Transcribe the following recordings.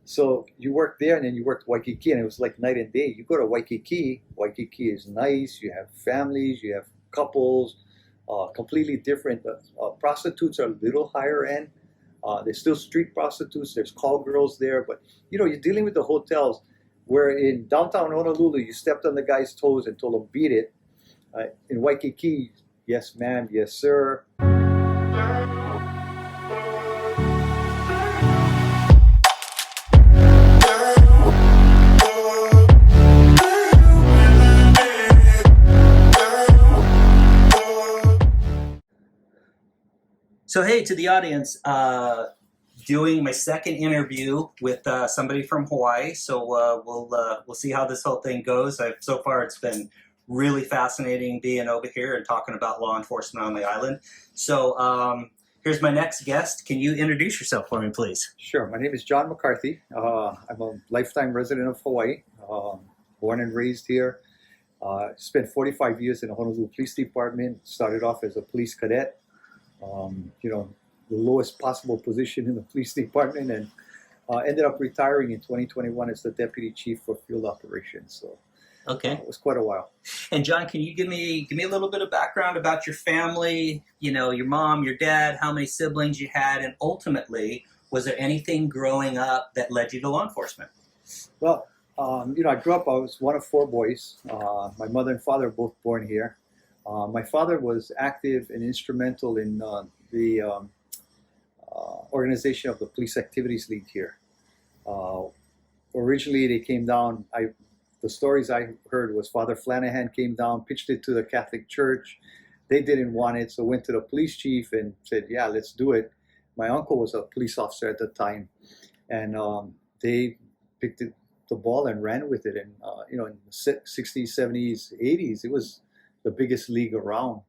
So you worked there and then you worked Waikiki, and it was like night and day. You go to Waikiki, Waikiki is nice. You have families, you have couples, completely different. Prostitutes are a little higher end. There's still street prostitutes. There's call girls there, but you're dealing with the hotels. Where in downtown Honolulu, you stepped on the guy's toes and told him beat it. In Waikiki, yes ma'am, yes sir. So hey, to the audience, doing my second interview with somebody from Hawaii. So we'll see how this whole thing goes. So far, it's been really fascinating being over here and talking about law enforcement on the island. So here's my next guest. Can you introduce yourself for me, please? Sure. My name is John McCarthy. I'm a lifetime resident of Hawaii, born and raised here. Spent 45 years in the Honolulu Police Department. Started off as a police cadet. The lowest possible position in the police department, and ended up retiring in 2021 as the deputy chief for field operations. So okay, it was quite a while. And John, can you give me a little bit of background about your family? Your mom, your dad, how many siblings you had, and ultimately, was there anything growing up that led you to law enforcement? Well, I grew up. I was one of four boys. My mother and father were both born here. My father was active and instrumental in the organization of the Police Activities League here. Originally, they came down. The stories I heard was Father Flanagan came down, pitched it to the Catholic Church. They didn't want it, so went to the police chief and said, "Yeah, let's do it." My uncle was a police officer at the time, and they picked the ball and ran with it. And in the 60s, 70s, 80s, it was the biggest league around,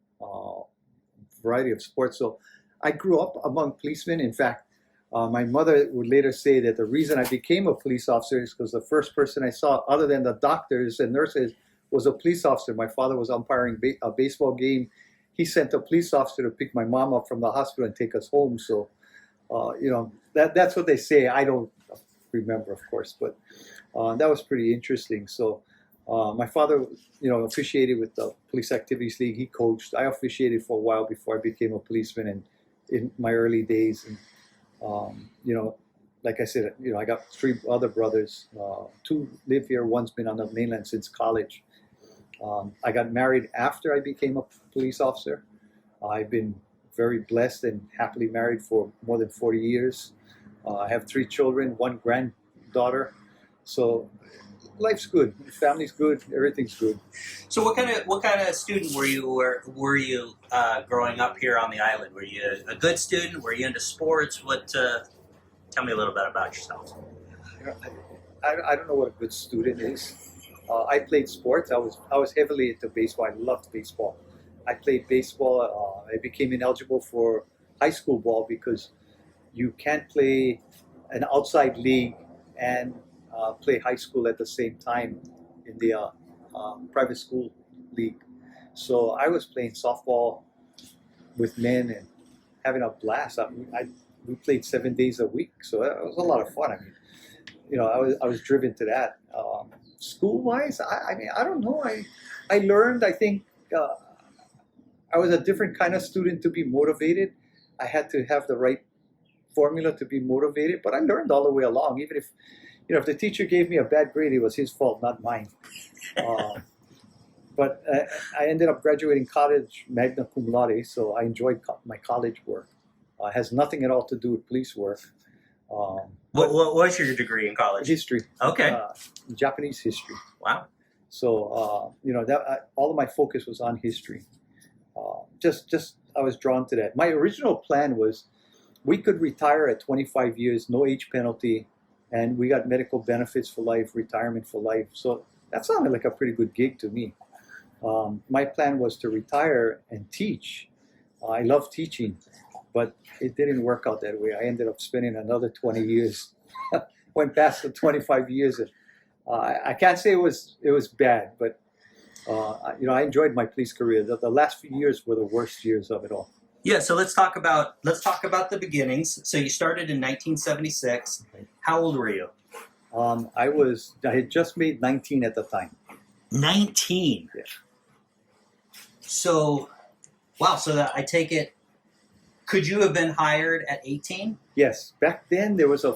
variety of sports. So I grew up among policemen. In fact, my mother would later say that the reason I became a police officer is because the first person I saw, other than the doctors and nurses, was a police officer. My father was umpiring a baseball game. He sent a police officer to pick my mom up from the hospital and take us home. So, that's what they say. I don't remember, of course, but that was pretty interesting. So my father, officiated with the Police Activities League. He coached. I officiated for a while before I became a policeman, and in my early days. And like I said, I got three other brothers. Two live here. One's been on the mainland since college. I got married after I became a police officer. I've been very blessed and happily married for more than 40 years. I have three children, one granddaughter. So life's good, family's good, everything's good. So what kind of student were you growing up here on the island? Were you a good student? Were you into sports? Tell me a little bit about yourself. I don't know what a good student is. I played sports. I was heavily into baseball. I loved baseball. I played baseball. I became ineligible for high school ball because you can't play an outside league and play high school at the same time in the private school league. So I was playing softball with men and having a blast. We played 7 days a week, so it was a lot of fun. I was driven to that. School-wise, I don't know. I learned. I think I was a different kind of student to be motivated. I had to have the right formula to be motivated, but I learned all the way along. Even if the teacher gave me a bad grade, it was his fault, not mine. But I ended up graduating college magna cum laude, so I enjoyed my college work. It has nothing at all to do with police work. What was your degree in college? History. Okay. Japanese history. Wow. So all of my focus was on history. Just I was drawn to that. My original plan was we could retire at 25 years, no age penalty, and we got medical benefits for life, retirement for life. So that sounded like a pretty good gig to me. My plan was to retire and teach. I love teaching, but it didn't work out that way. I ended up spending another 20 years. Went past the 25 years. I can't say it was bad, but I enjoyed my police career. The last few years were the worst years of it all. Yeah, so let's talk about the beginnings. So you started in 1976. How old were you? I had just made 19 at the time. 19. Yeah. So, wow. So that I take it. Could you have been hired at 18? Yes, back then there was a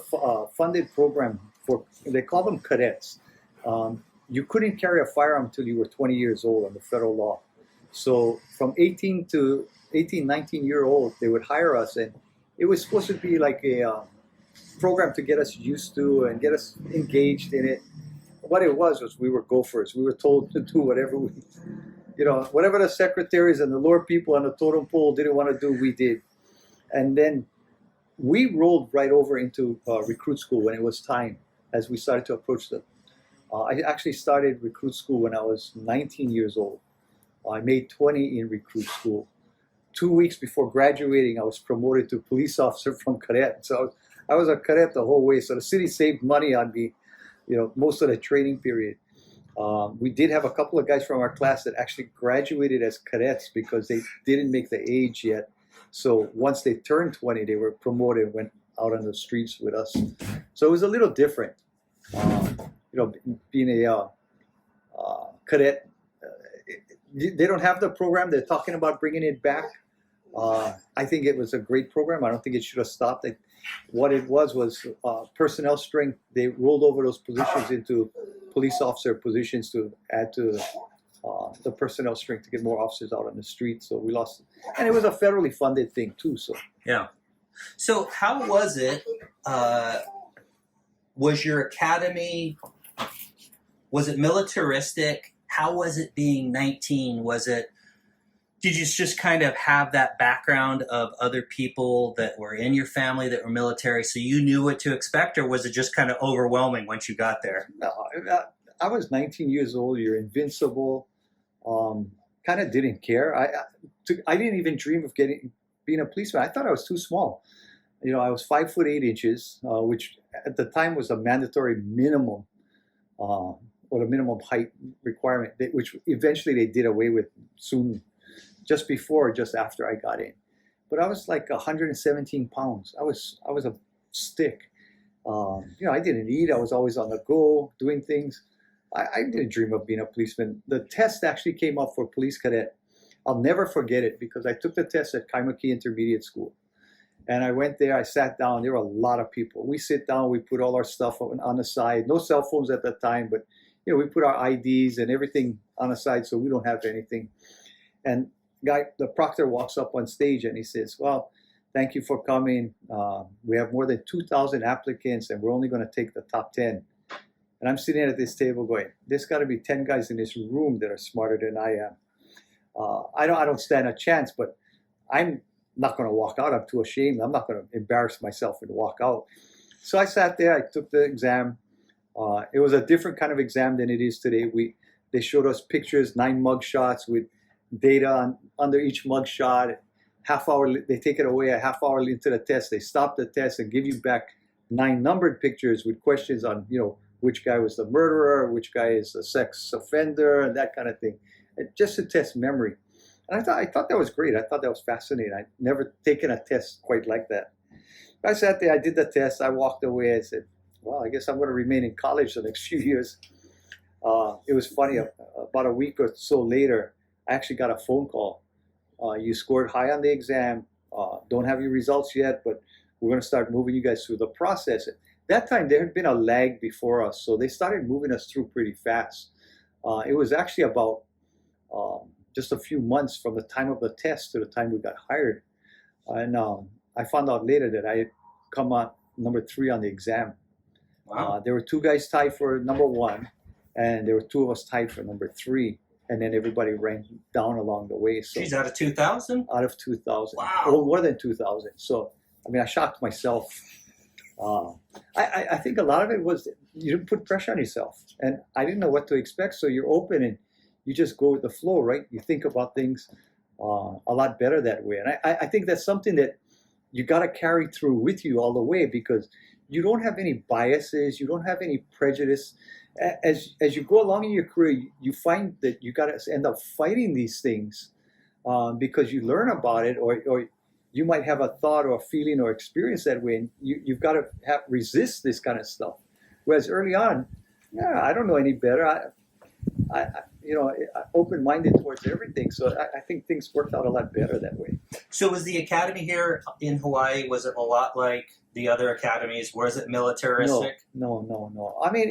funded program for, they call them cadets. You couldn't carry a firearm until you were 20 years old under federal law. So from 18 to 18, 19 year old, they would hire us, and it was supposed to be like a program to get us used to and get us engaged in it. What it was we were gophers. We were told to do whatever whatever the secretaries and the lower people on the totem pole didn't want to do, we did. And then we rolled right over into recruit school when it was time, as we started to approach them. I actually started recruit school when I was 19 years old. I made 20 in recruit school. 2 weeks before graduating, I was promoted to police officer from cadet. So I was a cadet the whole way. So the city saved money on me, most of the training period. We did have a couple of guys from our class that actually graduated as cadets because they didn't make the age yet. So once they turned 20, they were promoted and went out on the streets with us. So it was a little different, being a cadet. They don't have the program. They're talking about bringing it back. I think it was a great program. I don't think it should have stopped. What it was personnel strength. They rolled over those positions into police officer positions to add to the personnel strength to get more officers out on the street. So we lost, and it was a federally funded thing too. So yeah. So how was it? Was your academy? Was it militaristic? How was it being 19? Did you just kind of have that background of other people that were in your family that were military, so you knew what to expect, or was it just kind of overwhelming once you got there? No, I was 19 years old. You're invincible. Kind of didn't care. I didn't even dream of being a policeman. I thought I was too small. I was 5'8", which at the time was a mandatory minimum, or the minimum height requirement, which eventually they did away with soon, just before or just after I got in. But I was like 117 pounds. I was a stick. I didn't eat. I was always on the go, doing things. I didn't dream of being a policeman. The test actually came up for police cadet. I'll never forget it because I took the test at Kaimaki Intermediate School. And I went there, I sat down, there were a lot of people. We sit down, we put all our stuff on the side. No cell phones at that time, but we put our IDs and everything on the side so we don't have anything. And the proctor walks up on stage and he says, well, thank you for coming. We have more than 2,000 applicants and we're only going to take the top 10. And I'm sitting at this table going, there's got to be 10 guys in this room that are smarter than I am. I don't stand a chance, but I'm not going to walk out. I'm too ashamed. I'm not going to embarrass myself and walk out. So I sat there. I took the exam. It was a different kind of exam than it is today. They showed us pictures, 9 mug shots with data under each mug shot. Half hour, they take it away a half hour into the test. They stop the test and give you back 9 numbered pictures with questions on, which guy was the murderer, which guy is a sex offender, and that kind of thing. And just to test memory. And I thought that was great. I thought that was fascinating. I'd never taken a test quite like that. I sat there, I did the test, I walked away, I said, well, I guess I'm going to remain in college the next few years. It was funny, about a week or so later, I actually got a phone call. You scored high on the exam, don't have your results yet, but we're going to start moving you guys through the process. That time there had been a lag before us, so they started moving us through pretty fast. It was actually about just a few months from the time of the test to the time we got hired. And I found out later that I had come out number 3 on the exam. Wow. There were 2 guys tied for number 1, and there were 2 of us tied for number 3. And then everybody ran down along the way. So she's out of 2,000? Out of 2,000. Wow. Well, more than 2,000. So, I shocked myself. I think a lot of it was you didn't put pressure on yourself. And I didn't know what to expect. So you're open and you just go with the flow, right? You think about things a lot better that way. And I think that's something that you got to carry through with you all the way because you don't have any biases. You don't have any prejudice. As you go along in your career, you find that you got to end up fighting these things because you learn about it, or you might have a thought or a feeling or experience that way, and you've got to resist this kind of stuff. Whereas early on, yeah, I don't know any better. Open-minded towards everything. So I think things worked out a lot better that way. So was the academy here in Hawaii, was it a lot like the other academies? Was it militaristic? No. I mean,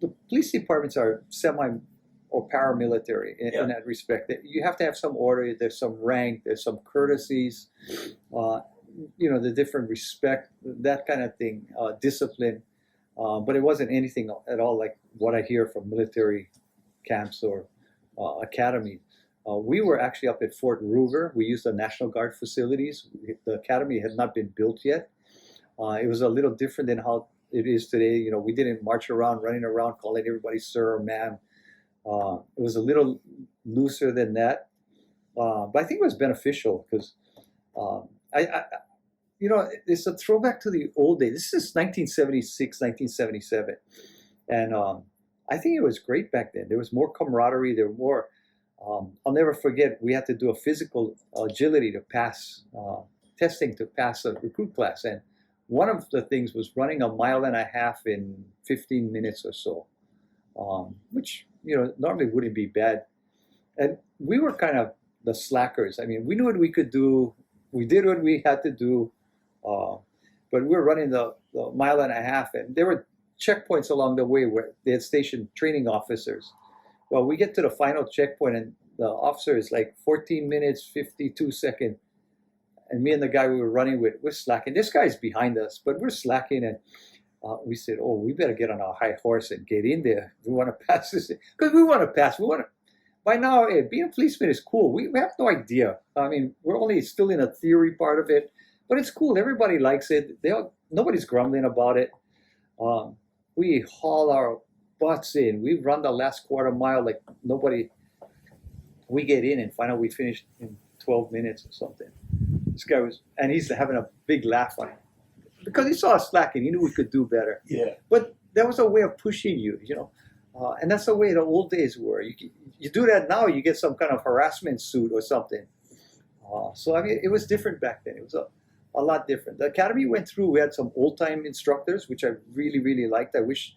the police departments are semi or paramilitary in that respect. You have to have some order. There's some rank. There's some courtesies. The different respect, that kind of thing, discipline. But it wasn't anything at all like what I hear from military camps or academy. We were actually up at Fort Ruger. We used the National Guard facilities. The academy had not been built yet. It was a little different than how it is today. We didn't march around, running around, calling everybody sir or ma'am. It was a little looser than that. But I think it was beneficial because it's a throwback to the old days. This is 1976, 1977. And I think it was great back then. There was more camaraderie. There were more, I'll never forget, we had to do a physical agility to pass, testing to pass a recruit class. And one of the things was running a mile and a half in 15 minutes or so, which, normally wouldn't be bad. And we were kind of the slackers. I mean, we knew what we could do. We did what we had to do. But we were running the mile and a half, and there were checkpoints along the way where they had stationed training officers. Well, we get to the final checkpoint, and the officer is like 14 minutes, 52 seconds. And me and the guy we were running with, we're slacking. This guy's behind us, but we're slacking. And we said, oh, we better get on our high horse and get in there. We want to pass this. Because we want to pass. By now, being a policeman is cool. We have no idea. I mean, we're only still in a theory part of it. But it's cool. Everybody likes it. Nobody's grumbling about it. We haul our butts in. We run the last quarter mile like nobody. We get in and find out we finished in 12 minutes or something. This guy and he's having a big laugh on it. Because he saw us slacking. He knew we could do better. Yeah. But that was a way of pushing you, and that's the way the old days were. You do that now, you get some kind of harassment suit or something. So, I mean, it was different back then. It was a lot different. The academy went through, we had some old-time instructors, which I really, really liked. I wish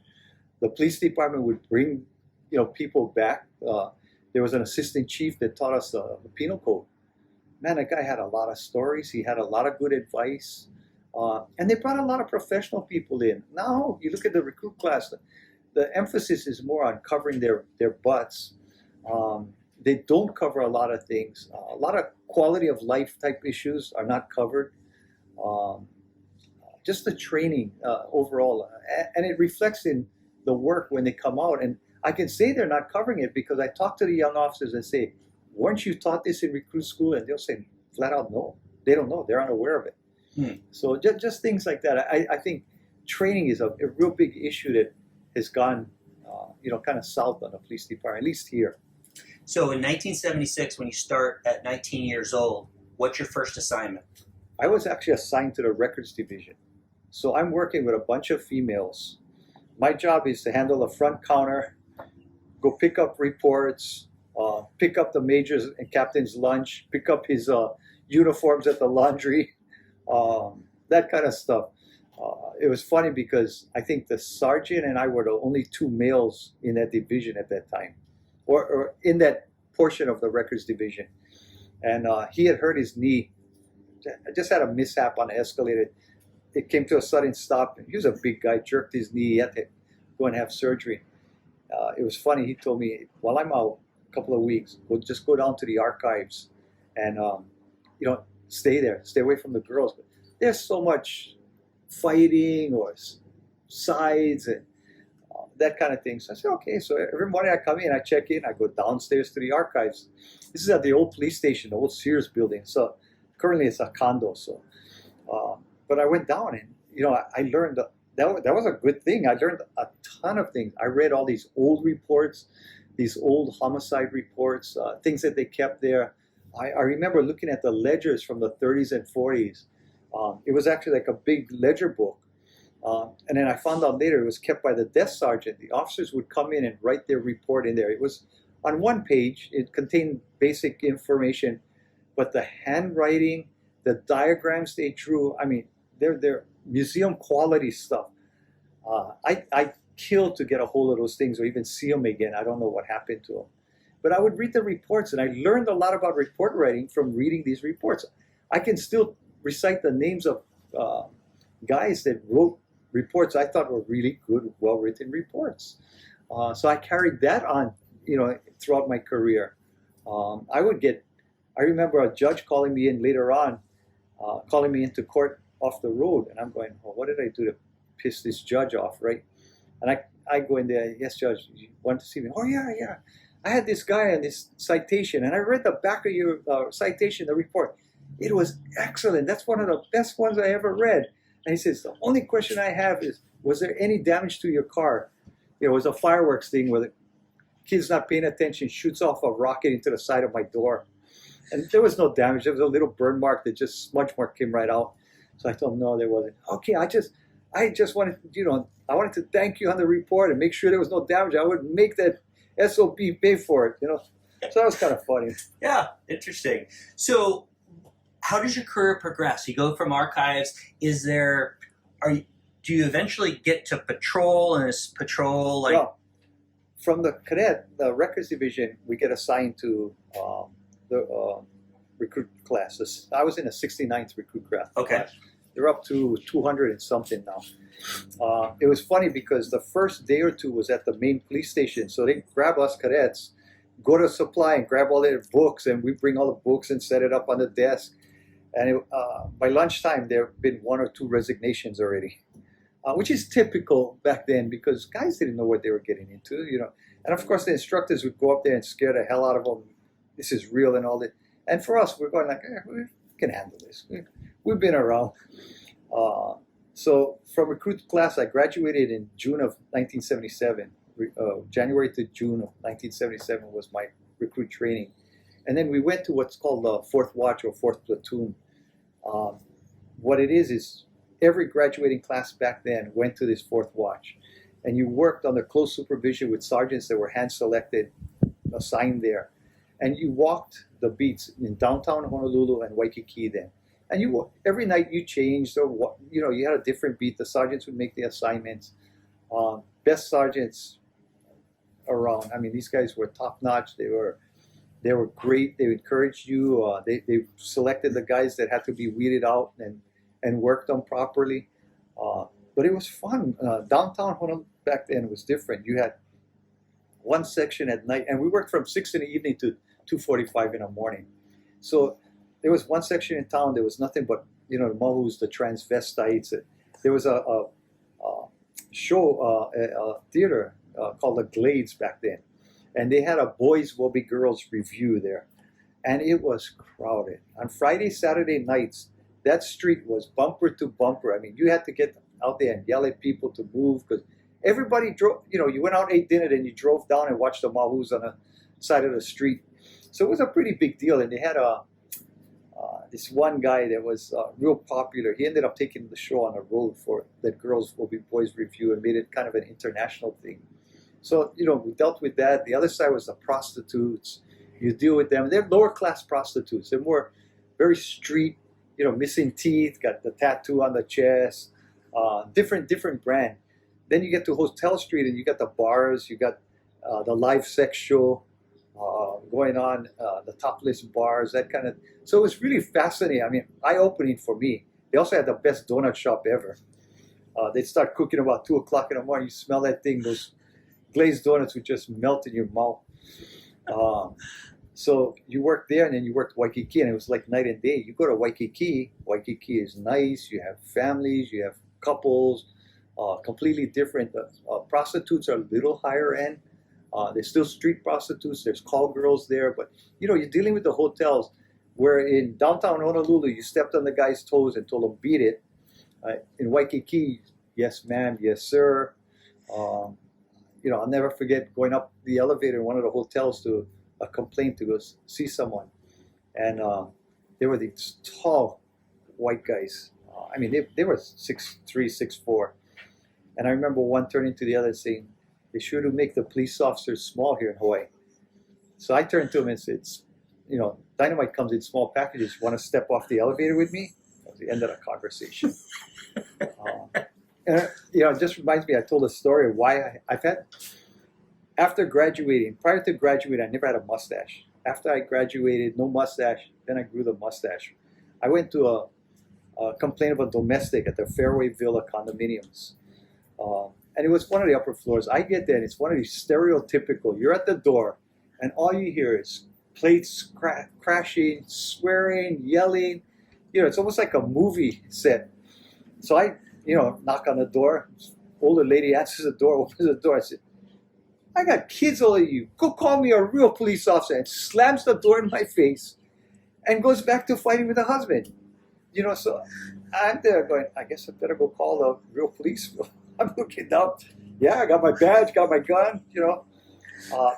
the police department would bring, people back. There was an assistant chief that taught us the penal code. Man, that guy had a lot of stories. He had a lot of good advice. And they brought a lot of professional people in. Now, you look at the recruit class, the emphasis is more on covering their butts. They don't cover a lot of things. A lot of quality of life type issues are not covered. Just the training overall. And it reflects in the work when they come out. And I can say they're not covering it because I talk to the young officers and say, weren't you taught this in recruit school? And they'll say flat out, no. They don't know. They're unaware of it. So just things like that. I think training is a real big issue that has gone, kind of south on the police department, at least here. So in 1976, when you start at 19 years old, what's your first assignment? I was actually assigned to the records division. So I'm working with a bunch of females. My job is to handle the front counter, go pick up reports, pick up the major's and captain's lunch, pick up his uniforms at the laundry, that kind of stuff. It was funny because I think the sergeant and I were the only two males in that division at that time, or in that portion of the records division. And he had hurt his knee. I just had a mishap on the escalator. It came to a sudden stop. He was a big guy, jerked his knee. He had to go and have surgery. It was funny. He told me, while I'm out a couple of weeks, we'll just go down to the archives and, stay there. Stay away from the girls. But there's so much fighting or sides and that kind of thing. So I said, okay. So every morning I come in, I check in, I go downstairs to the archives. This is at the old police station, the old Sears building. So currently it's a condo. So, but I went down and, I learned that was a good thing. I learned a ton of things. I read all these old reports, these old homicide reports, things that they kept there. I remember looking at the ledgers from the 30s and 40s. It was actually like a big ledger book. And then I found out later it was kept by the desk sergeant. The officers would come in and write their report in there. It was on one page. It contained basic information, but the handwriting, the diagrams they drew, I mean, they're museum quality stuff. I killed to get a hold of those things or even see them again. I don't know what happened to them. But I would read the reports, and I learned a lot about report writing from reading these reports. I can still recite the names of guys that wrote reports I thought were really good, well-written reports. So I carried that on, throughout my career. I remember a judge calling me in later on, calling me into court off the road, and I'm going, well, what did I do to piss this judge off, right? And I go in there, yes, judge, you want to see me? Oh, yeah. I had this guy on this citation, and I read the back of your citation, the report. It was excellent. That's one of the best ones I ever read. And he says, the only question I have is, was there any damage to your car? It was a fireworks thing where the kid's not paying attention, shoots off a rocket into the side of my door. And there was no damage. There was a little burn mark that just smudge mark came right out. So I told him, no, there wasn't. Okay, I just wanted, I wanted to thank you on the report and make sure there was no damage. I would make that SOP pay for it, So that was kind of funny. Yeah, interesting. So how does your career progress? You go from archives. Do you eventually get to patrol, and is patrol like? Well, from the records division, we get assigned to the recruit classes. I was in a 69th recruit class. Okay. They're up to 200 and something now. It was funny because the first day or two was at the main police station. So they grab us cadets, go to supply and grab all their books, and we bring all the books and set it up on the desk. And by lunchtime, there have been 1 or 2 resignations already, which is typical back then because guys didn't know what they were getting into, And of course, the instructors would go up there and scare the hell out of them. This is real and all that. And for us, we're going like, we can handle this. We've been around. So from recruit class, I graduated in June of 1977. January to June of 1977 was my recruit training. And then we went to what's called the 4th Watch or 4th Platoon. What it is every graduating class back then went to this 4th Watch. And you worked under close supervision with sergeants that were hand-selected, assigned there. And you walked the beats in downtown Honolulu and Waikiki then. And every night you changed, or you had a different beat. The sergeants would make the assignments. Best sergeants around. I mean, these guys were top notch. They were great. They encouraged you. They selected the guys that had to be weeded out and worked on properly. But it was fun. Downtown Honolulu back then was different. You had one section at night, and we worked from 6 in the evening to 2:45 in the morning. So there was one section in town. There was nothing but the mahus, the transvestites. There was a show, a theater called the Glades back then, and they had a boys will be girls review there, and it was crowded. On Friday, Saturday nights, that street was bumper to bumper. I mean, you had to get out there and yell at people to move because everybody drove. You went out, ate dinner, then you drove down and watched the mahus on the side of the street. So it was a pretty big deal, and they had this one guy that was real popular. He ended up taking the show on the road for that Girls Will Be Boys review and made it kind of an international thing. So, we dealt with that. The other side was the prostitutes. You deal with them. They're lower class prostitutes. They're more very street, missing teeth, got the tattoo on the chest, different brand. Then you get to Hotel Street and you got the bars, you got the live sex show going on, the topless bars, that kind of. So it was really fascinating. I mean, eye-opening for me. They also had the best donut shop ever. They'd start cooking about 2 o'clock in the morning. You smell that thing, those glazed donuts would just melt in your mouth. So you worked there, and then you worked Waikiki, and it was like night and day. You go to Waikiki. Waikiki is nice. You have families. You have couples. Completely different. Prostitutes are a little higher end. There's still street prostitutes. There's call girls there, but you're dealing with the hotels. Where in downtown Honolulu, you stepped on the guy's toes and told him beat it. In Waikiki, yes ma'am, yes sir. I'll never forget going up the elevator in one of the hotels to a complaint to go see someone, and there were these tall white guys. I mean, they were 6'3", 6'4", and I remember one turning to the other saying, "They sure do make the police officers small here in Hawaii." So I turned to him and said, dynamite comes in small packages. Want to step off the elevator with me? That was the end of the conversation. And it just reminds me. I told a story of why I've had after graduating. Prior to graduating, I never had a mustache. After I graduated, no mustache. Then I grew the mustache. I went to a complaint of a domestic at the Fairway Villa condominiums. And it was one of the upper floors. I get there, and it's one of these stereotypical. You're at the door, and all you hear is plates crashing, swearing, yelling. It's almost like a movie set. So I, knock on the door. Older lady answers the door, opens the door. I said, I got kids older than you. Go call me a real police officer. And slams the door in my face and goes back to fighting with her husband. So I'm there going, I guess I better go call the real police. I'm looking down. Yeah, I got my badge, got my gun,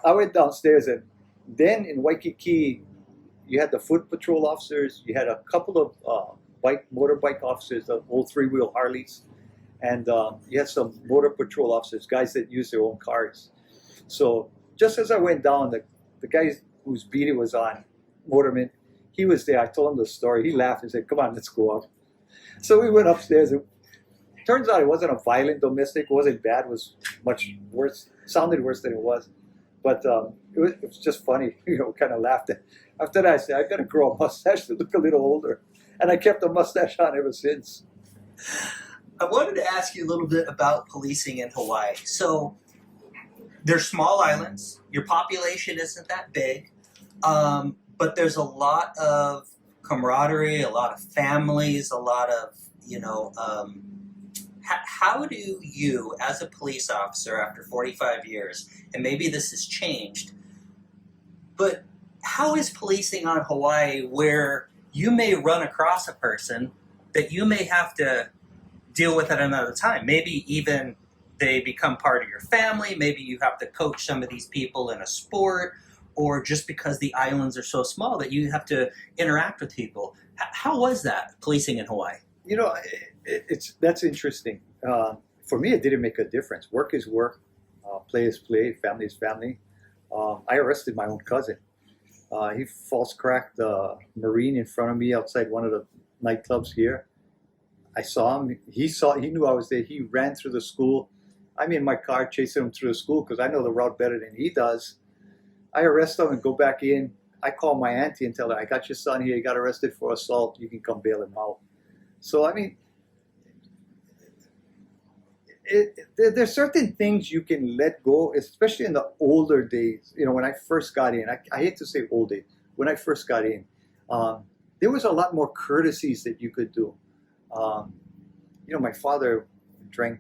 I went downstairs, and then in Waikiki, you had the foot patrol officers. You had a couple of motorbike officers, the old three-wheel Harleys. And you had some motor patrol officers, guys that use their own cars. So just as I went down, the guy whose beat it was on, Motorman, he was there. I told him the story. He laughed and said, come on, let's go up. So we went upstairs. It turns out it wasn't a violent domestic. It wasn't bad. It was much worse. It sounded worse than it was. But it was just funny, kind of laughed. After that, I said, I got to grow a mustache to look a little older. And I kept the mustache on ever since. I wanted to ask you a little bit about policing in Hawaii. So they're small islands. Your population isn't that big. But there's a lot of camaraderie, a lot of families, a lot of, how do you, as a police officer after 45 years, and maybe this has changed, but how is policing on Hawaii where you may run across a person that you may have to deal with at another time? Maybe even they become part of your family. Maybe you have to coach some of these people in a sport, or just because the islands are so small that you have to interact with people. How was that, policing in Hawaii? That's interesting. For me, it didn't make a difference. Work is work. Play is play. Family is family. I arrested my own cousin. He false cracked a Marine in front of me outside one of the nightclubs here. I saw him. He knew I was there. He ran through the school. I'm in my car chasing him through the school because I know the route better than he does. I arrest him and go back in. I call my auntie and tell her, I got your son here. He got arrested for assault. You can come bail him out. So, there's certain things you can let go, especially in the older days. When I first got in, I hate to say old days. When I first got in, there was a lot more courtesies that you could do. My father drank.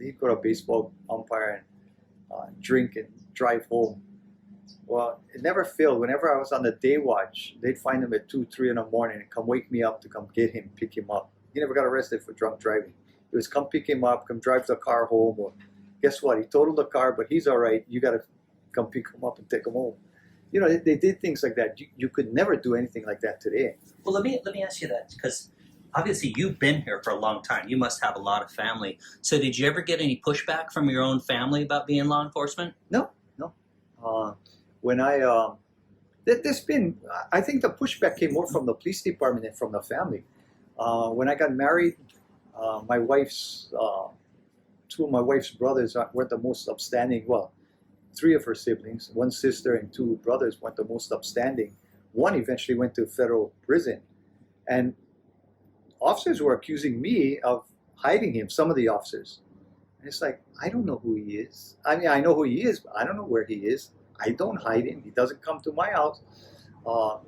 He'd go to a baseball umpire and drink and drive home. Well, it never failed. Whenever I was on the day watch, they'd find him at 2, 3 in the morning and come wake me up to come get him, pick him up. He never got arrested for drunk driving. It was come pick him up, come drive the car home, or guess what? He totaled the car, but he's all right. You got to come pick him up and take him home. They did things like that. You could never do anything like that today. Well, let me ask you that, because obviously you've been here for a long time. You must have a lot of family. So did you ever get any pushback from your own family about being law enforcement? No. When I think the pushback came more from the police department than from the family. When I got married, my wife's two of my wife's brothers were the most upstanding. Well, 3 of her siblings, 1 sister and 2 brothers, were the most upstanding. One eventually went to federal prison, and officers were accusing me of hiding him. Some of the officers, and it's like, I don't know who he is. I know who he is, but I don't know where he is. I don't hide him. He doesn't come to my house. I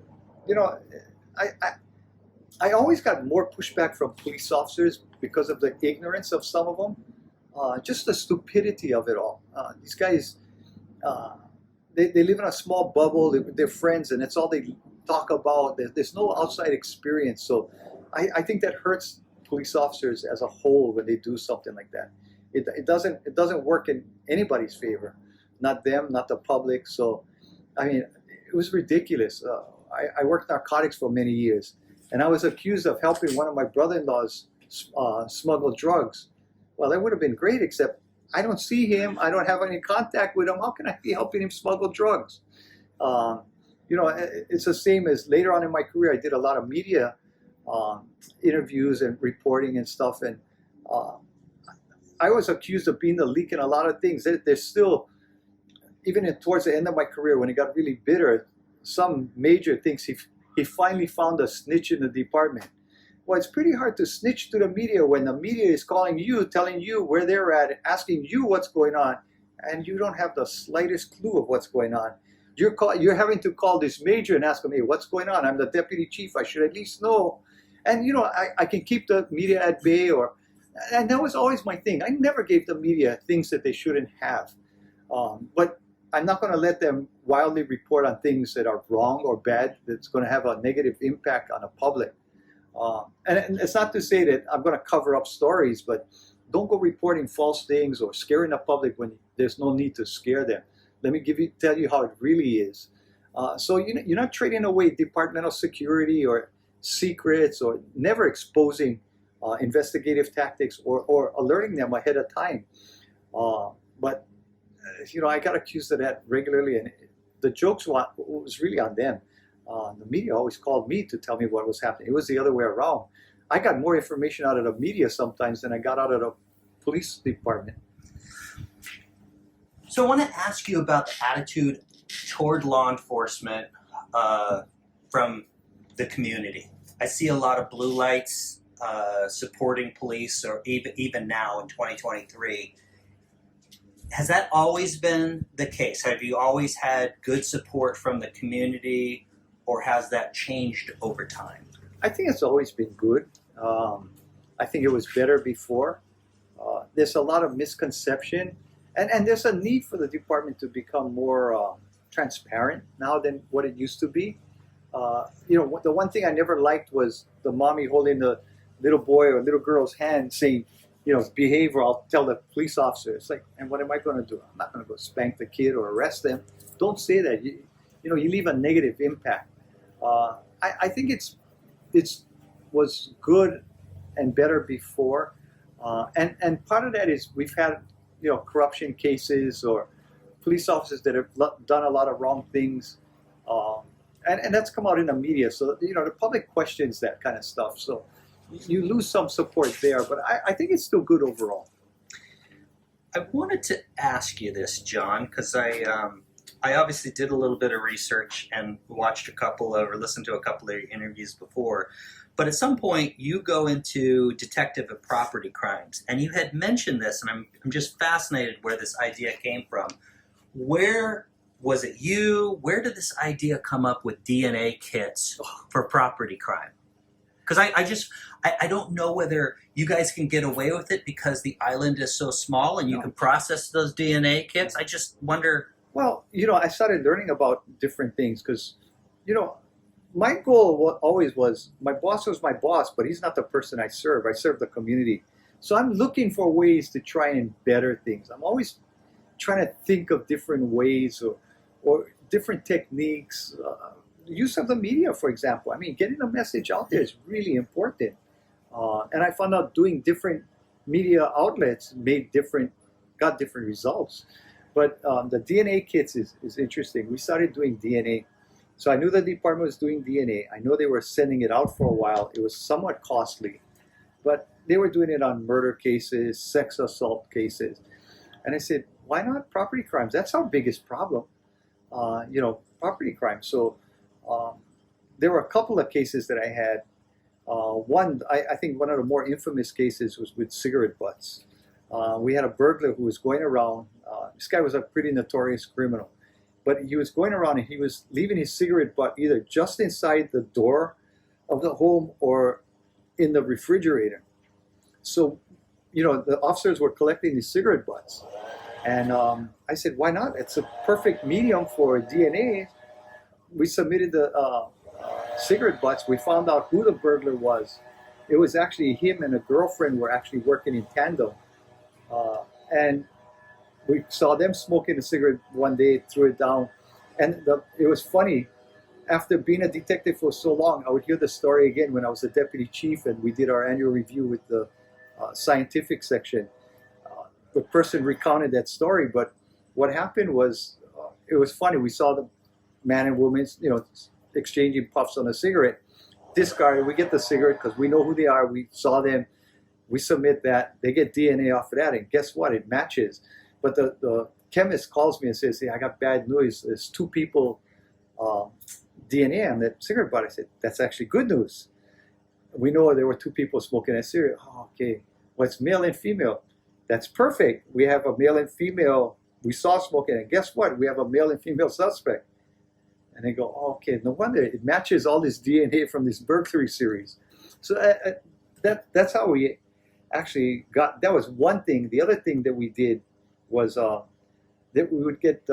always got more pushback from police officers because of the ignorance of some of them, just the stupidity of it all. These guys, they live in a small bubble. They're friends, and it's all they talk about. There's no outside experience. So I think that hurts police officers as a whole when they do something like that. It doesn't work in anybody's favor. Not them, not the public. So, it was ridiculous. I worked narcotics for many years, and I was accused of helping one of my brother-in-laws smuggle drugs. Well, that would have been great, except I don't see him. I don't have any contact with him. How can I be helping him smuggle drugs? It's the same as later on in my career, I did a lot of media interviews and reporting and stuff, and I was accused of being the leak in a lot of things. There's still, even towards the end of my career, when it got really bitter, some major things, he finally found a snitch in the department. Well, it's pretty hard to snitch to the media when the media is calling you, telling you where they're at, asking you what's going on, and you don't have the slightest clue of what's going on. You're having to call this major and ask him, hey, what's going on? I'm the deputy chief. I should at least know. And, I can keep the media at bay, and that was always my thing. I never gave the media things that they shouldn't have. But I'm not going to let them wildly report on things that are wrong or bad that's going to have a negative impact on the public. And it's not to say that I'm going to cover up stories, but don't go reporting false things or scaring the public when there's no need to scare them. Let me tell you how it really is. So you're not trading away departmental security or secrets or never exposing investigative tactics or alerting them ahead of time. But I got accused of that regularly, and the jokes was really on them. The media always called me to tell me what was happening. It was the other way around. I got more information out of the media sometimes than I got out of the police department. So I want to ask you about the attitude toward law enforcement from the community. I see a lot of blue lights supporting police, or even now in 2023. Has that always been the case? Have you always had good support from the community, or has that changed over time? I think it's always been good. I think it was better before. There's a lot of misconception, and there's a need for the department to become more transparent now than what it used to be. The one thing I never liked was the mommy holding the little boy or little girl's hand saying, behave or I'll tell the police officer. It's like, and what am I going to do? I'm not going to go spank the kid or arrest them. Don't say that. You leave a negative impact. I think it was good and better before. And part of that is we've had, corruption cases or police officers that have done a lot of wrong things. And that's come out in the media. So, the public questions that kind of stuff. So you lose some support there, but I think it's still good overall. I wanted to ask you this, John, because I obviously did a little bit of research and watched listened to a couple of your interviews before. But at some point, you go into detective of property crimes, and you had mentioned this, and I'm just fascinated where this idea came from. Where was it you? Where did this idea come up with DNA kits for property crime? Because I don't know whether you guys can get away with it because the island is so small and you can process those DNA kits. I just wonder. Well, I started learning about different things because, my goal always was, my boss was my boss, but he's not the person I serve. I serve the community. So I'm looking for ways to try and better things. I'm always trying to think of different ways or different techniques. Use of the media, for example. I mean, getting a message out there is really important. And I found out doing different media outlets got different results. But the DNA kits is interesting. We started doing DNA. So I knew the department was doing DNA. I know they were sending it out for a while. It was somewhat costly. But they were doing it on murder cases, sex assault cases. And I said, why not property crimes? That's our biggest problem, property crimes. So there were a couple of cases that I had. I think one of the more infamous cases was with cigarette butts. We had a burglar who was going around. This guy was a pretty notorious criminal. But he was going around and he was leaving his cigarette butt either just inside the door of the home or in the refrigerator. So, the officers were collecting these cigarette butts. And I said, why not? It's a perfect medium for DNA. We submitted the cigarette butts. We found out who the burglar was. It was actually him and a girlfriend were actually working in tandem. And we saw them smoking a cigarette one day, threw it down. And it was funny. After being a detective for so long, I would hear the story again when I was a deputy chief and we did our annual review with the scientific section. The person recounted that story, but what happened was, it was funny. We saw the man and woman, exchanging puffs on a cigarette. Discarded. We get the cigarette because we know who they are. We saw them. We submit that. They get DNA off of that, and guess what? It matches. But the chemist calls me and says, "Hey, I got bad news. There's two people DNA on that cigarette butt." I said, "That's actually good news. We know there were two people smoking that cigarette." "Oh, okay. Well, it's male and female." "That's perfect. We have a male and female. We saw smoking, and guess what? We have a male and female suspect." And they go, "Oh, okay. No wonder it matches all this DNA from this burglary series." So that's how we actually got. That was one thing. The other thing that we did was that we would get,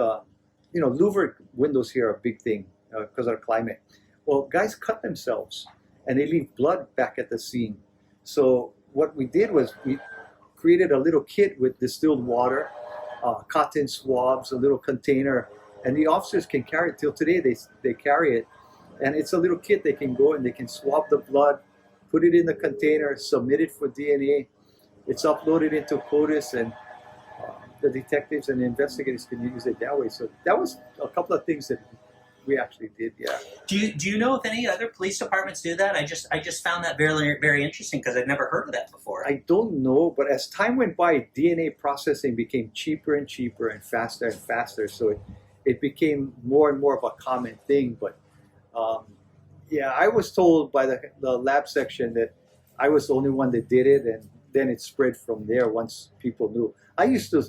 louvered windows here are a big thing because of the climate. Well, guys cut themselves and they leave blood back at the scene. So what we did was we created a little kit with distilled water, cotton swabs, a little container, and the officers can carry it. Till today they carry it, and it's a little kit. They can go and they can swab the blood, put it in the container, submit it for DNA. It's uploaded into POTUS, and the detectives and the investigators can use it that way. So that was a couple of things that we actually did. Yeah. Do you know if any other police departments do that? I just found that very very interesting because I'd never heard of that before. I don't know, but as time went by, DNA processing became cheaper and cheaper and faster. So it became more and more of a common thing. But yeah, I was told by the lab section that I was the only one that did it, and then it spread from there once people knew. I used to,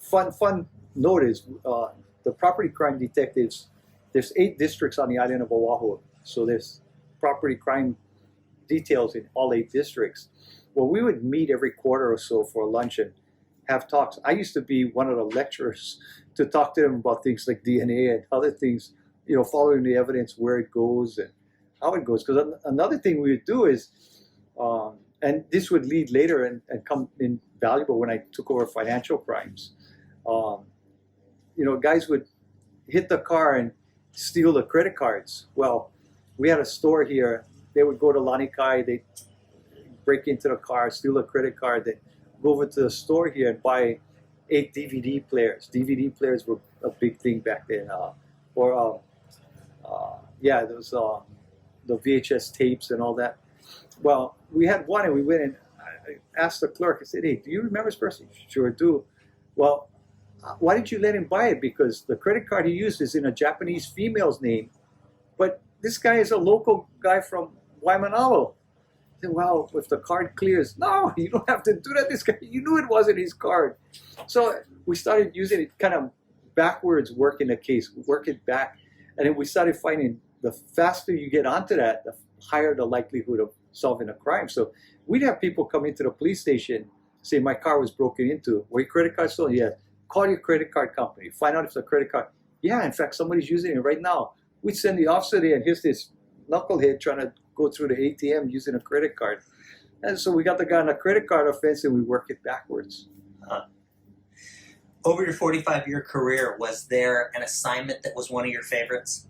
fun notice, the property crime detectives, there's 8 districts on the island of Oahu. So there's property crime details in all 8 districts. Well, we would meet every quarter or so for lunch and have talks. I used to be one of the lecturers to talk to them about things like DNA and other things, following the evidence, where it goes and how it goes. Because another thing we would do is, and this would lead later and come in valuable when I took over financial crimes. Guys would hit the car and steal the credit cards. Well, we had a store here. They would go to Lanikai, they'd break into the car, steal a credit card, they'd go over to the store here and buy 8 DVD players. DVD players were a big thing back then. There was the VHS tapes and all that. Well, we had one, and we went and I asked the clerk, I said, "Hey, do you remember this person?" "Sure do." "Well, why did you let him buy it?" "Because the credit card he used is in a Japanese female's name, but this guy is a local guy from Waimanalo." I said, "Well, if the card clears." "No, you don't have to do that. This guy, you knew it wasn't his card." So we started using it kind of backwards, working the case, work it back, and then we started finding the faster you get onto that, the higher the likelihood of solving a crime. So we'd have people come into the police station, say, "My car was broken into. Were your credit cards stolen?" "Yeah." "Call your credit card company. Find out if it's a credit card." "Yeah, in fact, somebody's using it right now." We'd send the officer there, and here's this knucklehead trying to go through the ATM using a credit card. And so we got the guy on a credit card offense, and we work it backwards. Over your 45-year career, was there an assignment that was one of your favorites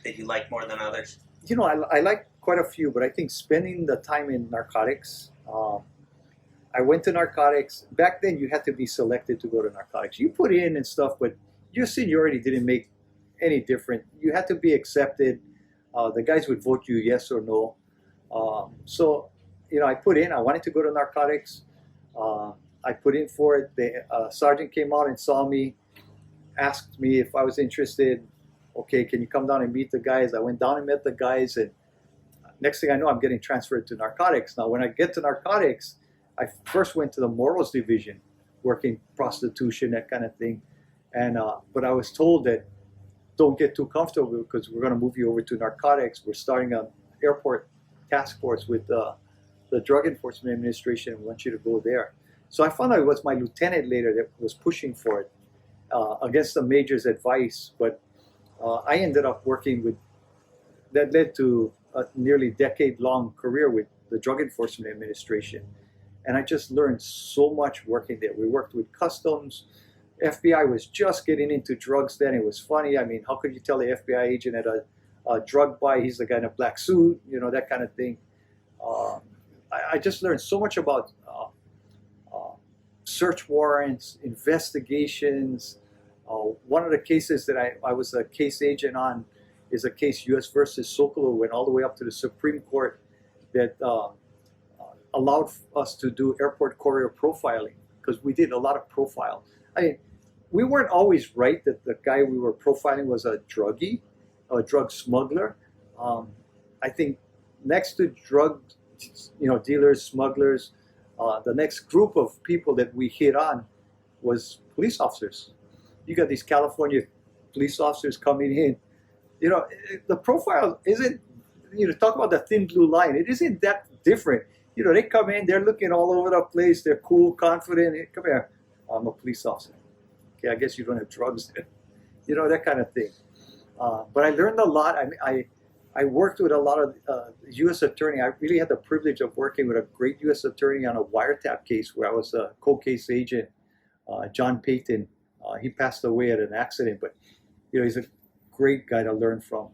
that you liked more than others? I like quite a few, but I think spending the time in narcotics, I went to narcotics. Back then, you had to be selected to go to narcotics. You put in and stuff, but your seniority didn't make any difference. You had to be accepted. The guys would vote you yes or no. So I put in. I wanted to go to narcotics. I put in for it. The sergeant came out and saw me, asked me if I was interested. "Okay, can you come down and meet the guys?" I went down and met the guys, and next thing I know, I'm getting transferred to narcotics. Now, when I get to narcotics, I first went to the morals division, working prostitution, that kind of thing. And but I was told that don't get too comfortable because we're going to move you over to narcotics. We're starting an airport task force with the Drug Enforcement Administration. We want you to go there. So I found out it was my lieutenant later that was pushing for it against the major's advice. But I ended up working with, that led to a nearly decade-long career with the Drug Enforcement Administration. And I just learned so much working there. We worked with customs. FBI was just getting into drugs then. It was funny. I mean, how could you tell the FBI agent at a drug buy, he's the guy in a black suit, that kind of thing. I just learned so much about search warrants, investigations. One of the cases that I was a case agent on is a case U.S. versus Sokolow, went all the way up to the Supreme Court, that allowed us to do airport courier profiling because we did a lot of profile. I mean, we weren't always right that the guy we were profiling was a druggie, a drug smuggler. I think next to drug, dealers, smugglers, the next group of people that we hit on was police officers. You got these California police officers coming in. The profile isn't, talk about the thin blue line. It isn't that different. They come in, they're looking all over the place. They're cool, confident. Hey, come here. I'm a police officer. Okay, I guess you don't have drugs then. That kind of thing. But I learned a lot. I worked with a lot of U.S. attorney. I really had the privilege of working with a great U.S. attorney on a wiretap case where I was a co-case agent, John Payton. He passed away at an accident, but he's a great guy to learn from.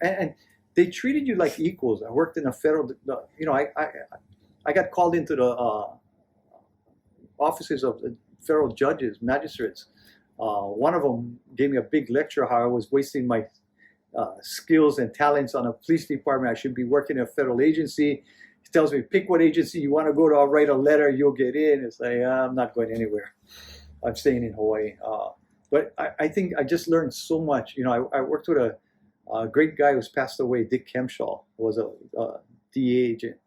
And they treated you like equals. I worked in a federal. I got called into the offices of the federal judges, magistrates. One of them gave me a big lecture how I was wasting my skills and talents on a police department. I should be working in a federal agency. He tells me, pick what agency you want to go to. I'll write a letter. You'll get in. It's like, I'm not going anywhere. I'm staying in Hawaii. But I think I just learned so much. I worked with a great guy who's passed away, Dick Kempshaw, was a DA agent.